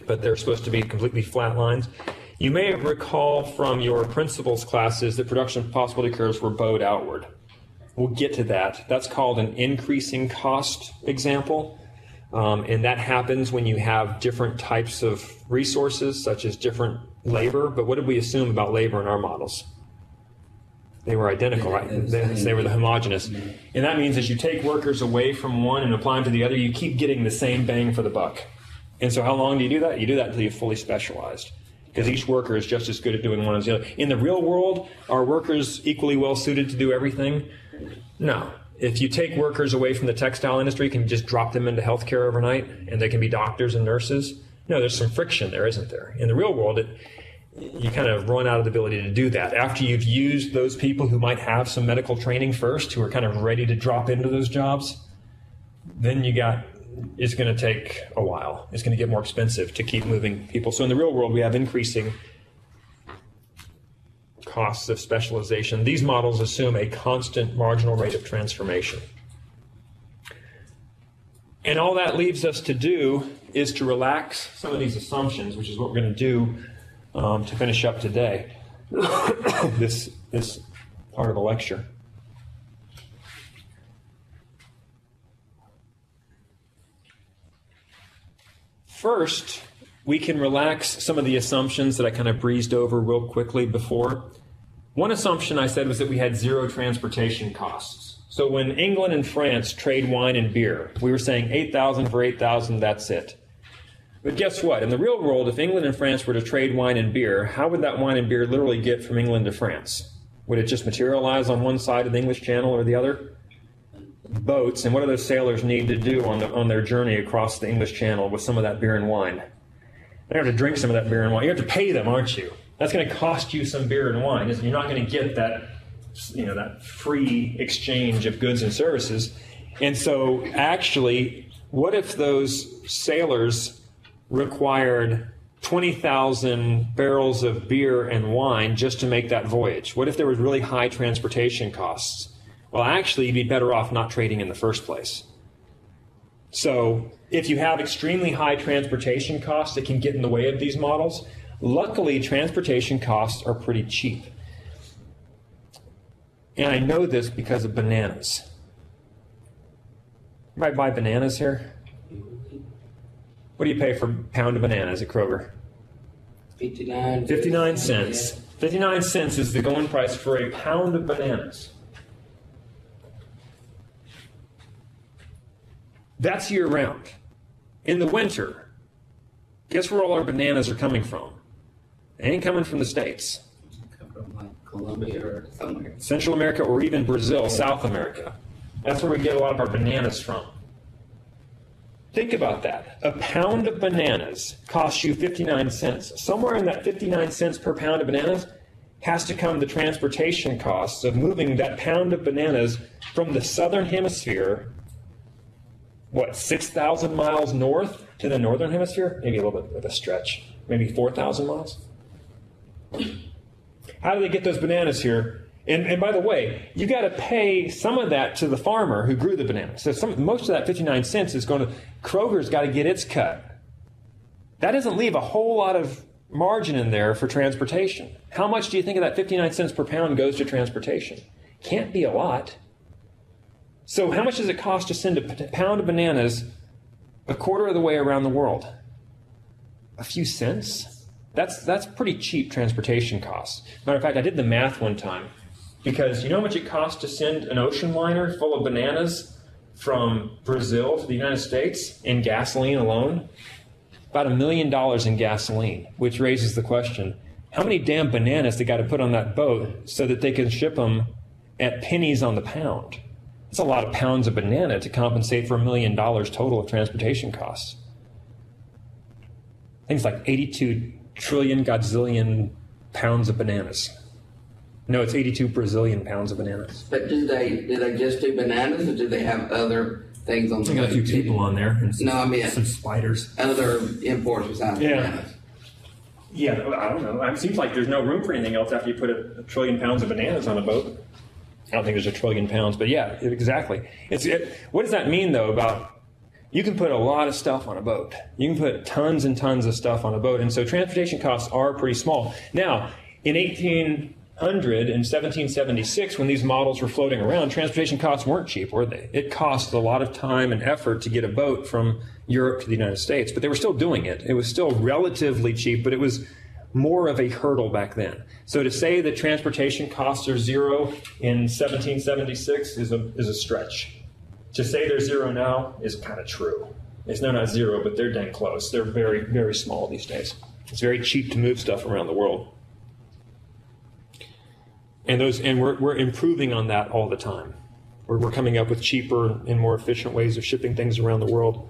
but they're supposed to be completely flat lines. You may recall from your principles classes that production possibility curves were bowed outward. We'll get to that. That's called an increasing cost example. And that happens when you have different types of resources, such as different labor. But what did we assume about labor in our models? They were identical, right? They were the homogeneous. And that means as you take workers away from one and apply them to the other, you keep getting the same bang for the buck. And so how long do you do that? You do that until you're fully specialized, because each worker is just as good at doing one as the other. In the real world, are workers equally well suited to do everything? No. If you take workers away from the textile industry, can you just drop them into healthcare overnight and they can be doctors and nurses? No, there's some friction there, isn't there? In the real world, you kind of run out of the ability to do that. After you've used those people who might have some medical training first, who are kind of ready to drop into those jobs, then it's going to take a while. It's going to get more expensive to keep moving people. So in the real world, we have increasing costs of specialization. These models assume a constant marginal rate of transformation. And all that leaves us to do is to relax some of these assumptions, which is what we're going to do to finish up today, this part of the lecture. First, we can relax some of the assumptions that I kind of breezed over real quickly before. One assumption I said was that we had zero transportation costs. So when England and France trade wine and beer, we were saying 8,000 for 8,000, that's it. But guess what? In the real world, if England and France were to trade wine and beer, how would that wine and beer literally get from England to France? Would it just materialize on one side of the English Channel or the other? Boats, and what do those sailors need to do on their journey across the English Channel with some of that beer and wine? They have to drink some of that beer and wine. You have to pay them, aren't you? That's going to cost you some beer and wine. You're not going to get that, that free exchange of goods and services. And so actually, what if those sailors required 20,000 barrels of beer and wine just to make that voyage? What if there was really high transportation costs? Well, actually, you'd be better off not trading in the first place. So if you have extremely high transportation costs that can get in the way of these models, luckily, transportation costs are pretty cheap. And I know this because of bananas. Anybody buy bananas here? What do you pay for a pound of bananas at Kroger? 59. 59 cents. 59 cents is the going price for a pound of bananas. That's year round. In the winter, guess where all our bananas are coming from? They ain't coming from the States. From like Colombia or somewhere. Central America or even Brazil, South America. That's where we get a lot of our bananas from. Think about that. A pound of bananas costs you 59 cents. Somewhere in that 59 cents per pound of bananas has to come the transportation costs of moving that pound of bananas from the southern hemisphere, 6,000 miles north to the northern hemisphere? Maybe a little bit of a stretch. Maybe 4,000 miles? How do they get those bananas here? And by the way, you got to pay some of that to the farmer who grew the bananas. So most of that 59 cents is going to, Kroger's got to get its cut. That doesn't leave a whole lot of margin in there for transportation. How much do you think of that 59 cents per pound goes to transportation? Can't be a lot. So how much does it cost to send a pound of bananas a quarter of the way around the world? A few cents? That's pretty cheap transportation costs. Matter of fact, I did the math one time. Because you know how much it costs to send an ocean liner full of bananas from Brazil to the United States in gasoline alone? About $1 million in gasoline, which raises the question, how many damn bananas they got to put on that boat so that they can ship them at pennies on the pound? That's a lot of pounds of banana to compensate for $1 million total of transportation costs. Things like 82 trillion godzillion pounds of bananas. No, it's 82 Brazilian pounds of bananas. But do they just do bananas, or do they have other things on the I got a few people on there. And some spiders. Other imports besides bananas. Yeah, I don't know. It seems like there's no room for anything else after you put a trillion pounds of bananas on a boat. I don't think there's a trillion pounds, but yeah, exactly. What does that mean, though, about you can put a lot of stuff on a boat. You can put tons and tons of stuff on a boat, and so transportation costs are pretty small. Now, in 1776, when these models were floating around, transportation costs weren't cheap, were they? It cost a lot of time and effort to get a boat from Europe to the United States, but they were still doing it. It was still relatively cheap, but it was more of a hurdle back then. So to say that transportation costs are zero in 1776 is a stretch. To say they're zero now is kind of true. It's not zero, but they're dang close. They're very, very small these days. It's very cheap to move stuff around the world. And we're improving on that all the time. We're coming up with cheaper and more efficient ways of shipping things around the world.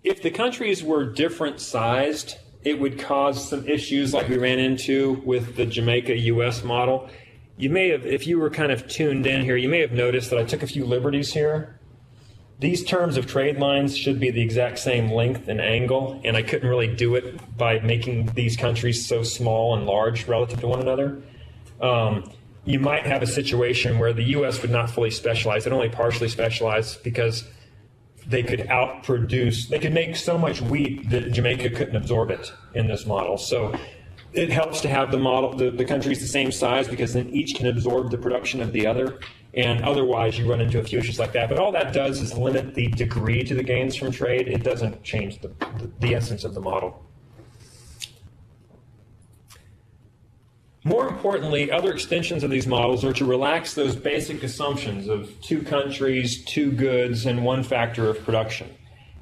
If the countries were different sized, it would cause some issues like we ran into with the Jamaica-U.S. model. You may have, if you were kind of tuned in here, you may have noticed that I took a few liberties here. These terms of trade lines should be the exact same length and angle, and I couldn't really do it by making these countries so small and large relative to one another. You might have a situation where the U.S. would not fully specialize, it only partially specialize because they could outproduce, they could make so much wheat that Jamaica couldn't absorb it in this model. So it helps to have the model, the countries the same size, because then each can absorb the production of the other. And otherwise, you run into a few issues like that. But all that does is limit the degree to the gains from trade. It doesn't change the essence of the model. More importantly, other extensions of these models are to relax those basic assumptions of 2 countries, 2 goods, and 1 factor of production.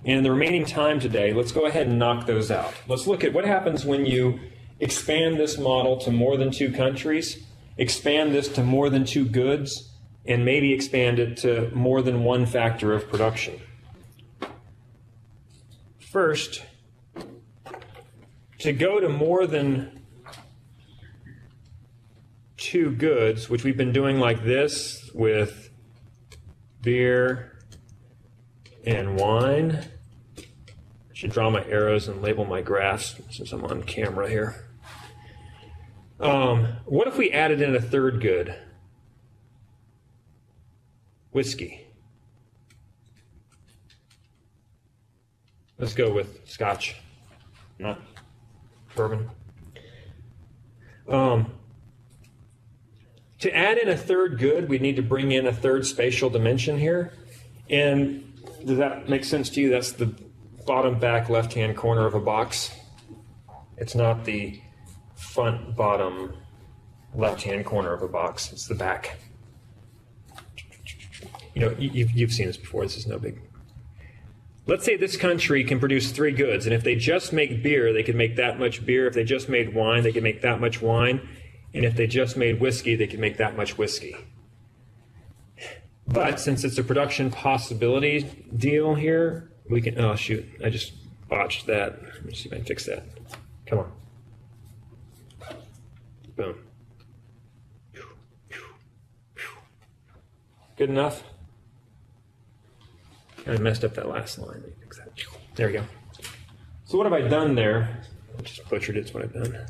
And in the remaining time today, let's go ahead and knock those out. Let's look at what happens when you expand this model to more than 2 countries, expand this to more than 2 goods, and maybe expand it to more than 1 factor of production. First, to go to more than two goods, which we've been doing like this with beer and wine. I should draw my arrows and label my graphs since I'm on camera here. What if we added in a third good? Whiskey. Let's go with Scotch, not bourbon. To add in a third good, we need to bring in a third spatial dimension here. And does that make sense to you? That's the bottom back left-hand corner of a box. It's not the front bottom left-hand corner of a box. It's the back. You know, you've seen this before. This is no big. Let's say this country can produce three goods, and if they just make beer, they could make that much beer. If they just made wine, they could make that much wine. And if they just made whiskey, they could make that much whiskey. But since it's a production possibility deal here, we can, oh shoot, I just botched that. Let me see if I can fix that. Come on. Boom. Good enough? I messed up that last line. Fix that. There we go. So what have I done there? I just butchered it, it's what I've done.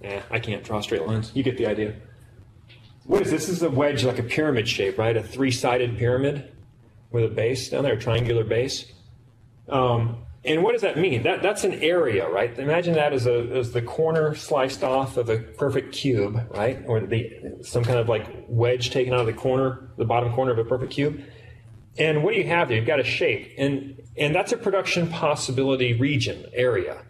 Yeah, I can't draw straight lines. You get the idea. What is this? This is a wedge, like a pyramid shape, right? A three-sided pyramid with a base down there, a triangular base. And what does that mean? That's an area, right? Imagine that as the corner sliced off of a perfect cube, right? Or some kind of like wedge taken out of the corner, the bottom corner of a perfect cube. And what do you have there? You've got a shape. And that's a production possibility region, area.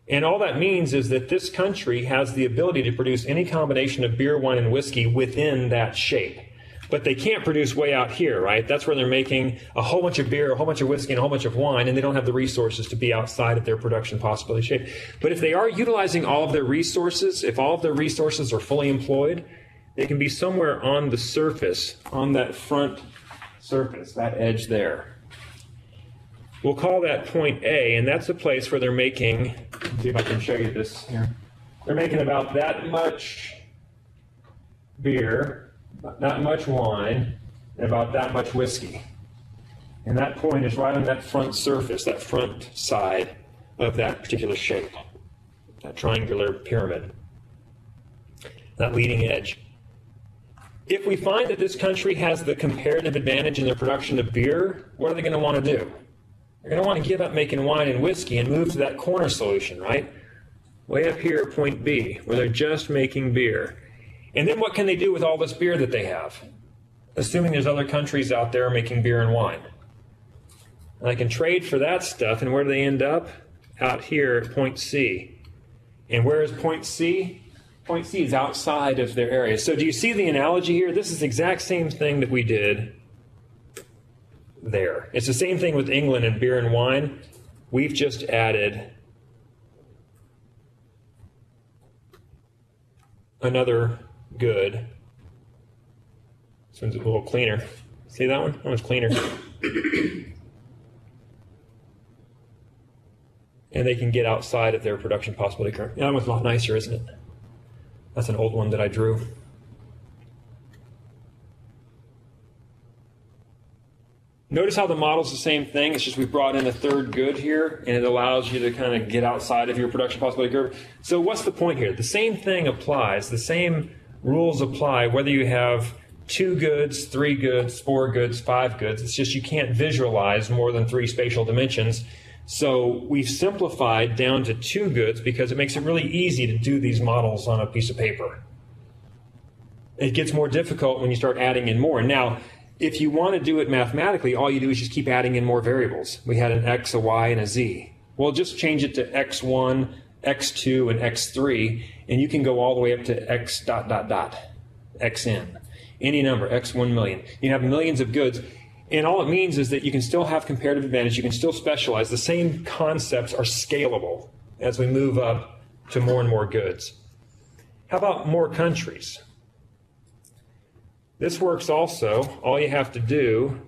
And all that means is that this country has the ability to produce any combination of beer, wine, and whiskey within that shape. But they can't produce way out here, right? That's where they're making a whole bunch of beer, a whole bunch of whiskey, and a whole bunch of wine, and they don't have the resources to be outside of their production possibility shape. But if they are utilizing all of their resources, if all of their resources are fully employed, they can be somewhere on the surface, on that front surface, that edge there. We'll call that point A, and that's a place where they're making, let's see if I can show you this here. They're making about that much beer, that much wine, and about that much whiskey. And that point is right on that front surface, that front side of that particular shape, that triangular pyramid, that leading edge. If we find that this country has the comparative advantage in their production of beer, what are they going to want to do? They're going to want to give up making wine and whiskey and move to that corner solution, right? Way up here at point B, where they're just making beer. And then what can they do with all this beer that they have? Assuming there's other countries out there making beer and wine. And I can trade for that stuff, and where do they end up? Out here at point C. And where is point C? Point C is outside of their area. So do you see the analogy here? This is the exact same thing that we did there. It's the same thing with England and beer and wine. We've just added another good. This one's a little cleaner. See that one? That one's cleaner. And they can get outside of their production possibility curve. Yeah, that one's a lot nicer, isn't it? That's an old one that I drew. Notice how the model's the same thing. It's just we brought in a third good here, and it allows you to kind of get outside of your production possibility curve. So what's the point here? The same thing applies. The same rules apply whether you have 2 goods, 3 goods, 4 goods, 5 goods. It's just you can't visualize more than 3 spatial dimensions. So we've simplified down to 2 goods because it makes it really easy to do these models on a piece of paper. It gets more difficult when you start adding in more. Now, if you want to do it mathematically, all you do is just keep adding in more variables. We had an x, a y, and a z. Well, just change it to x1, x2, and x3, and you can go all the way up to x dot dot dot, xn. Any number, x1 million. You have millions of goods, and all it means is that you can still have comparative advantage. You can still specialize. The same concepts are scalable as we move up to more and more goods. How about more countries? This works also. All you have to do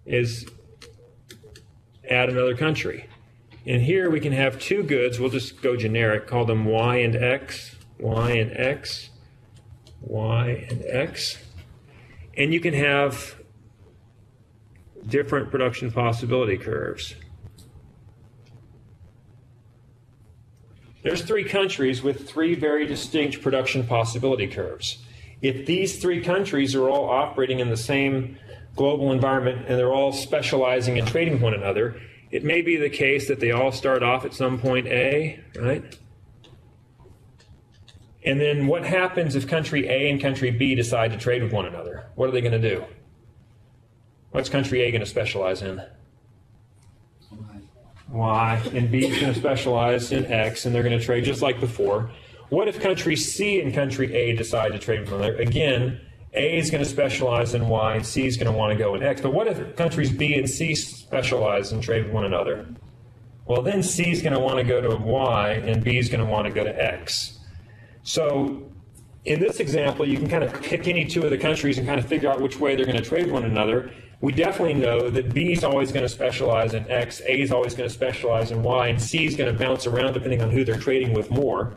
is add another country. And here we can have two goods. We'll just go generic, call them Y and X, Y and X, Y and X. And you can have different production possibility curves. There's three countries with three very distinct production possibility curves. If these three countries are all operating in the same global environment and they're all specializing and trading with one another, it may be the case that they all start off at some point A, right? And then what happens if country A and country B decide to trade with one another? What are they going to do? What's country A going to specialize in? Y. And B is going to specialize in X, and they're going to trade just like before. What if country C and country A decide to trade with one another? Again, A is going to specialize in Y, and C is going to want to go in X. But what if countries B and C specialize and trade with one another? Well, then C is going to want to go to Y, and B is going to want to go to X. So in this example, you can kind of pick any two of the countries and kind of figure out which way they're going to trade with one another. We definitely know that B is always going to specialize in X, A is always going to specialize in Y, and C is going to bounce around depending on who they're trading with more.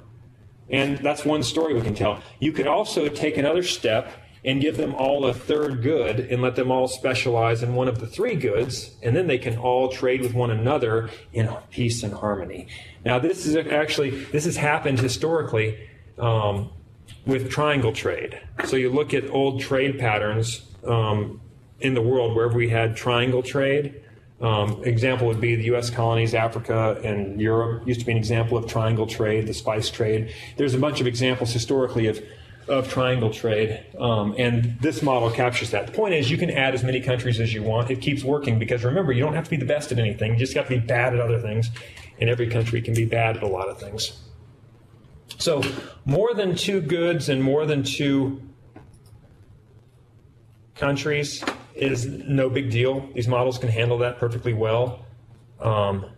And that's one story we can tell. You could also take another step and give them all a third good and let them all specialize in one of the three goods, and then they can all trade with one another in peace and harmony. Now, this has happened historically with triangle trade. So you look at old trade patterns in the world wherever we had triangle trade. Example would be the U.S. colonies, Africa, and Europe used to be an example of triangle trade, the spice trade. There's a bunch of examples historically of triangle trade, and this model captures that. The point is you can add as many countries as you want. It keeps working because remember, you don't have to be the best at anything. You just have to be bad at other things, and every country can be bad at a lot of things. So more than two goods and more than two countries is no big deal. These models can handle that perfectly well. The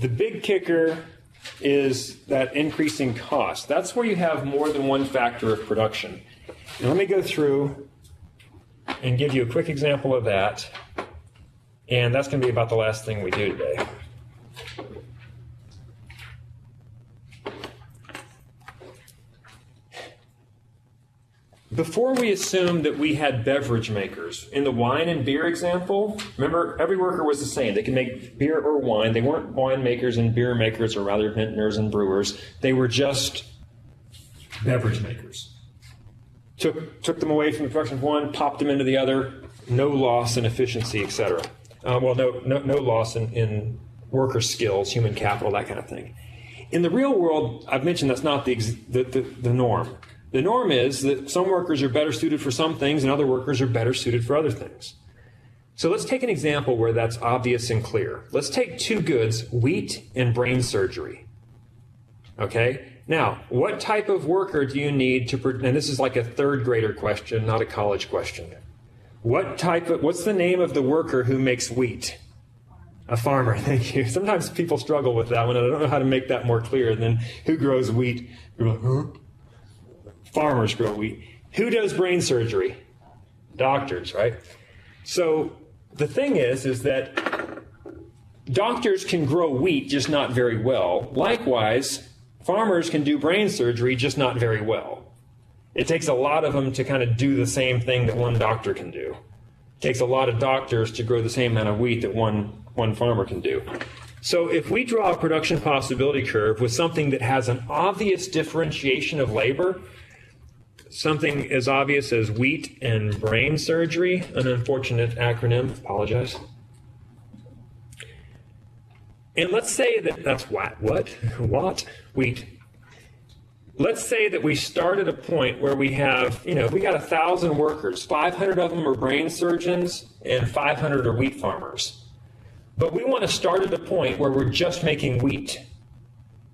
big kicker is that increasing cost. That's where you have more than one factor of production. Now let me go through and give you a quick example of that. And that's going to be about the last thing we do today. Before we assumed that we had beverage makers, in the wine and beer example, remember, every worker was the same. They could make beer or wine. They weren't wine makers and beer makers, or rather vintners and brewers. They were just beverage makers. Took them away from the production of one, popped them into the other, no loss in efficiency, etc. No loss in worker skills, human capital, that kind of thing. In the real world, I've mentioned that's not the norm. The norm is that some workers are better suited for some things and other workers are better suited for other things. So let's take an example where that's obvious and clear. Let's take two goods, wheat and brain surgery. Okay? Now, what type of worker do you need to, and this is like a third grader question, not a college question. What's the name of the worker who makes wheat? A farmer, thank you. Sometimes people struggle with that one, and I don't know how to make that more clear than who grows wheat. You're like, huh? Farmers grow wheat. Who does brain surgery? Doctors, right? So the thing is that doctors can grow wheat, just not very well. Likewise, farmers can do brain surgery, just not very well. It takes a lot of them to kind of do the same thing that one doctor can do. It takes a lot of doctors to grow the same amount of wheat that one farmer can do. So if we draw a production possibility curve with something that has an obvious differentiation of labor, something as obvious as wheat and brain surgery, an unfortunate acronym, apologize. And let's say that's what? Wheat. Let's say that we start at a point where we have, we got 1,000 workers, 500 of them are brain surgeons and 500 are wheat farmers. But we want to start at a point where we're just making wheat.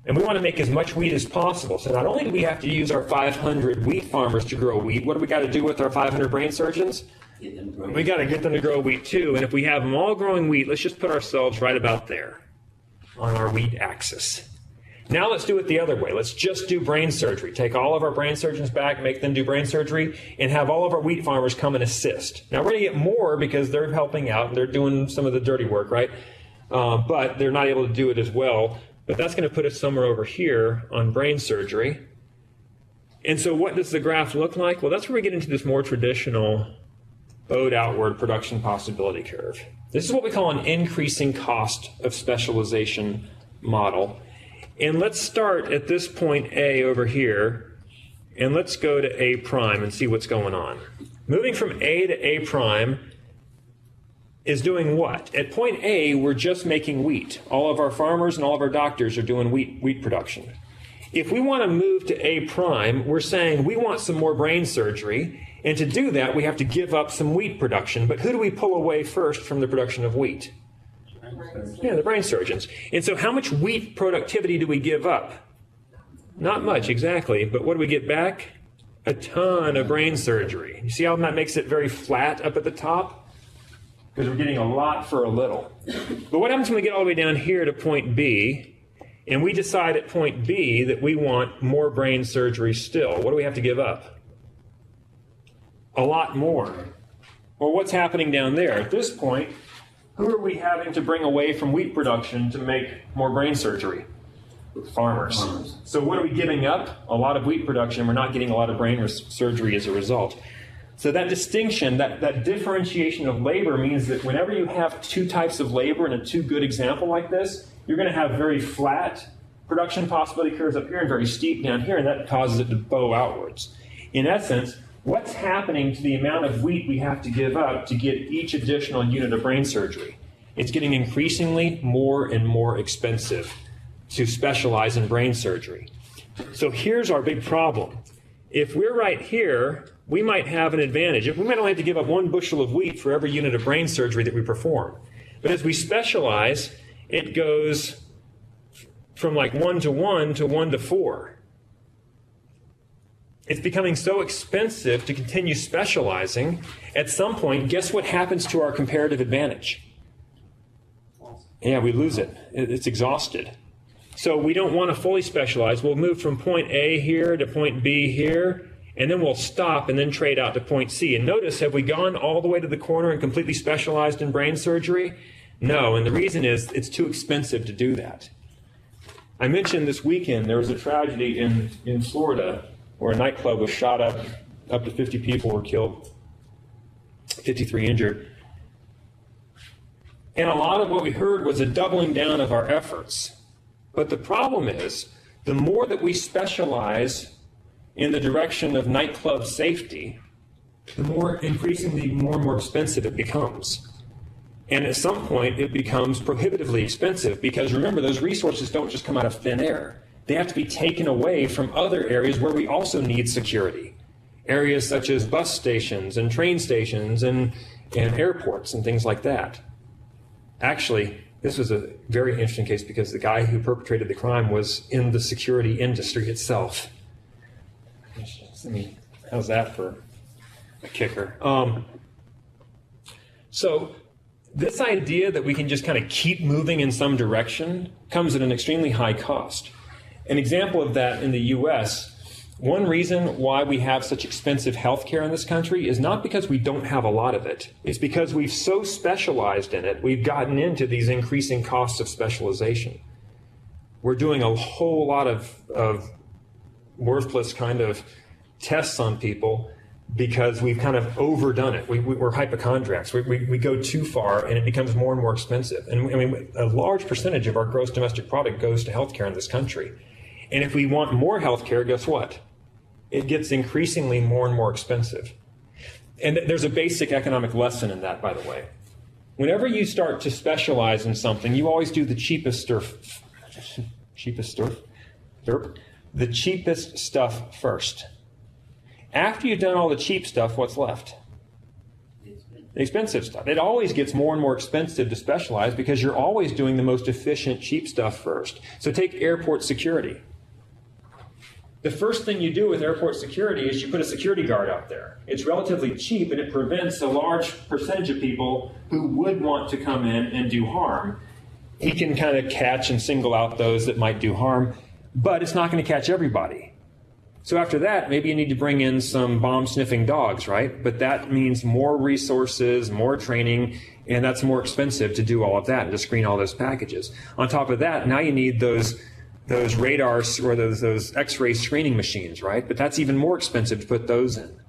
And we want to make as much wheat as possible. So not only do we have to use our 500 wheat farmers to grow wheat, what do we got to do with our 500 brain surgeons? We got to get them to grow wheat too. And if we have them all growing wheat, let's just put ourselves right about there on our wheat axis. Now let's do it the other way. Let's just do brain surgery. Take all of our brain surgeons back, make them do brain surgery, and have all of our wheat farmers come and assist. Now we're going to get more because they're helping out. They're doing some of the dirty work, right? But they're not able to do it as well. But that's going to put us somewhere over here on brain surgery. And so what does the graph look like? Well, that's where we get into this more traditional owed outward production possibility curve. This is what we call an increasing cost of specialization model. And let's start at this point A over here, and let's go to A prime and see what's going on. Moving from A to A prime is doing what? At point A, we're just making wheat. All of our farmers and all of our doctors are doing wheat production. If we want to move to A prime, we're saying we want some more brain surgery, and to do that, we have to give up some wheat production. But who do we pull away first from the production of wheat? Yeah, the brain surgeons. And so how much wheat productivity do we give up? Not much, exactly. But what do we get back? A ton of brain surgery. You see how that makes it very flat up at the top? Because we're getting a lot for a little. But what happens when we get all the way down here to point B, and we decide at point B that we want more brain surgery still? What do we have to give up? A lot more. Well, what's happening down there? At this point, who are we having to bring away from wheat production to make more brain surgery? Farmers. So what are we giving up? A lot of wheat production. We're not getting a lot of brain surgery as a result. So that distinction, that differentiation of labor means that whenever you have two types of labor in a two good example like this, you're going to have very flat production possibility curves up here and very steep down here, and that causes it to bow outwards. In essence, what's happening to the amount of wheat we have to give up to get each additional unit of brain surgery? It's getting increasingly more and more expensive to specialize in brain surgery. So here's our big problem. If we're right here, we might have an advantage. We might only have to give up 1 bushel of wheat for every unit of brain surgery that we perform. But as we specialize, it goes from like 1 to 1 to 1 to 4. It's becoming so expensive to continue specializing. At some point, guess what happens to our comparative advantage? Yeah, we lose it. It's exhausted. So we don't want to fully specialize. We'll move from point A here to point B here, and then we'll stop and then trade out to point C. And notice, have we gone all the way to the corner and completely specialized in brain surgery? No, and the reason is it's too expensive to do that. I mentioned this weekend there was a tragedy in Florida where a nightclub was shot up to 50 people were killed, 53 injured. And a lot of what we heard was a doubling down of our efforts. But the problem is, the more that we specialize in the direction of nightclub safety, the more increasingly more and more expensive it becomes. And at some point, it becomes prohibitively expensive because remember, those resources don't just come out of thin air. They have to be taken away from other areas where we also need security. Areas such as bus stations and train stations and airports and things like that. Actually, this was a very interesting case because the guy who perpetrated the crime was in the security industry itself. How's that for a kicker? So this idea that we can just kind of keep moving in some direction comes at an extremely high cost. An example of that in the U.S., one reason why we have such expensive health care in this country is not because we don't have a lot of it. It's because we've so specialized in it, we've gotten into these increasing costs of specialization. We're doing a whole lot of worthless kind of tests on people because we've kind of overdone it. We're hypochondriacs. We go too far and it becomes more and more expensive. And I mean, a large percentage of our gross domestic product goes to healthcare in this country. And if we want more healthcare, guess what? It gets increasingly more and more expensive. And there's a basic economic lesson in that, by the way. Whenever you start to specialize in something, you always do the cheapest stuff first. After you've done all the cheap stuff, what's left? The expensive stuff. It always gets more and more expensive to specialize because you're always doing the most efficient, cheap stuff first. So take airport security. The first thing you do with airport security is you put a security guard out there. It's relatively cheap and it prevents a large percentage of people who would want to come in and do harm. He can kind of catch and single out those that might do harm. but it's not going to catch everybody. So after that, maybe you need to bring in some bomb-sniffing dogs, right? But that means more resources, more training, and that's more expensive to do all of that and to screen all those packages. On top of that, now you need those radars or those X-ray screening machines, right? But that's even more expensive to put those in.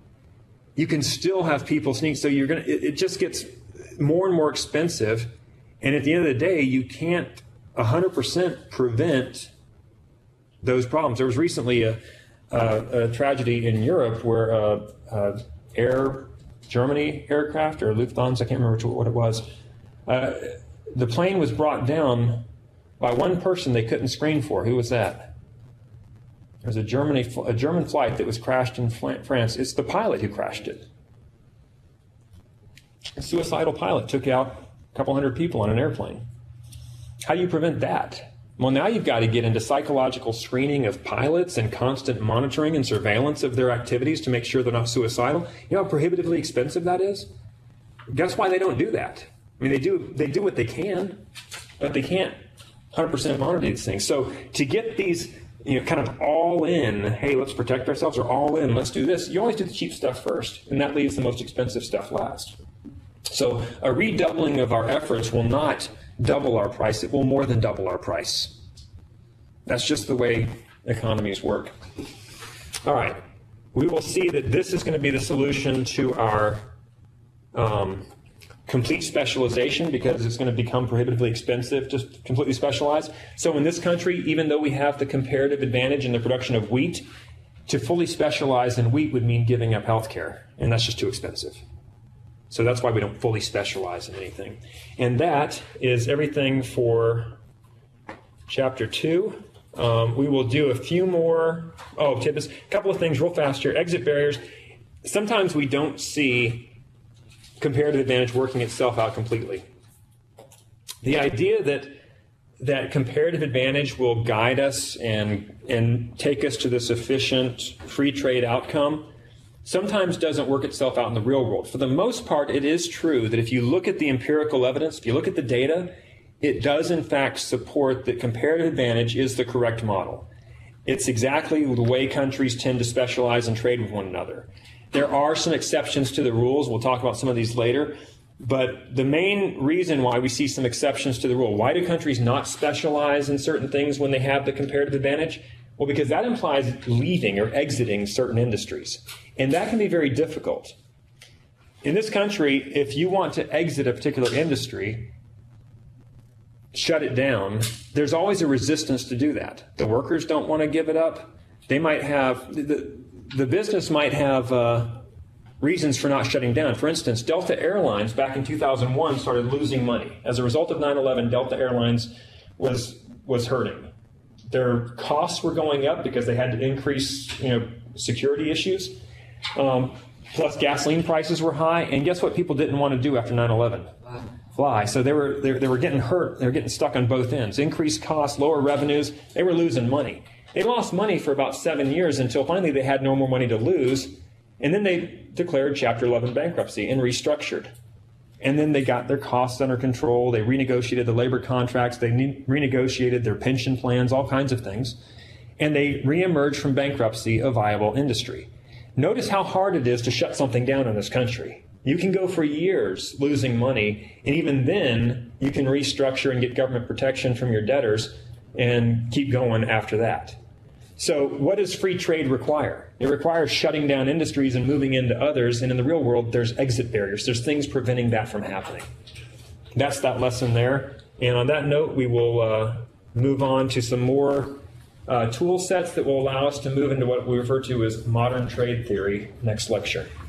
You can still have people sneak, so it just gets more and more expensive, and at the end of the day, you can't 100% prevent those problems. There was recently a tragedy in Europe where Germany aircraft or Lufthansa, I can't remember what it was. The plane was brought down by one person they couldn't screen for. Who was that? There was a German flight that was crashed in France. It's the pilot who crashed it. A suicidal pilot took out a couple hundred people on an airplane. How do you prevent that? Well, now you've got to get into psychological screening of pilots and constant monitoring and surveillance of their activities to make sure they're not suicidal. You know how prohibitively expensive that is? Guess why they don't do that? I mean, they do what they can, but they can't 100% monitor these things. So to get these, kind of all in, hey, let's protect ourselves, or all in, let's do this, you always do the cheap stuff first, and that leaves the most expensive stuff last. So a redoubling of our efforts will not double our price, it will more than double our price. That's just the way economies work. All right, we will see that this is going to be the solution to our complete specialization, because it's going to become prohibitively expensive to completely specialize. So in this country, even though we have the comparative advantage in the production of wheat, to fully specialize in wheat would mean giving up health care, and that's just too expensive. So that's why we don't fully specialize in anything. And that is everything for chapter 2. We will do a few more. A couple of things real fast here. Exit barriers. Sometimes we don't see comparative advantage working itself out completely. The idea that comparative advantage will guide us and take us to this efficient free trade outcome sometimes doesn't work itself out in the real world. For the most part, it is true that if you look at the empirical evidence, if you look at the data, it does in fact support that comparative advantage is the correct model. It's exactly the way countries tend to specialize and trade with one another. There are some exceptions to the rules. We'll talk about some of these later. But the main reason why we see some exceptions to the rule, why do countries not specialize in certain things when they have the comparative advantage? Well, because that implies leaving or exiting certain industries. And that can be very difficult. In this country, if you want to exit a particular industry, shut it down, there's always a resistance to do that. The workers don't want to give it up. They might have, the business might have reasons for not shutting down. For instance, Delta Airlines back in 2001 started losing money. As a result of 9/11, Delta Airlines was hurting. Their costs were going up because they had to increase, security issues. Plus, gasoline prices were high, and guess what people didn't want to do after 9/11? Fly. So they were getting hurt. They were getting stuck on both ends. Increased costs, lower revenues. They were losing money. They lost money for about 7 years until finally they had no more money to lose, and then they declared Chapter 11 bankruptcy and restructured. And then they got their costs under control. They renegotiated the labor contracts. They renegotiated their pension plans, all kinds of things. And they reemerged from bankruptcy a viable industry. Notice how hard it is to shut something down in this country. You can go for years losing money, and even then you can restructure and get government protection from your debtors and keep going after that. So what does free trade require? It requires shutting down industries and moving into others, and in the real world, there's exit barriers. There's things preventing that from happening. That's that lesson there. And on that note, we will move on to some more tool sets that will allow us to move into what we refer to as modern trade theory next lecture.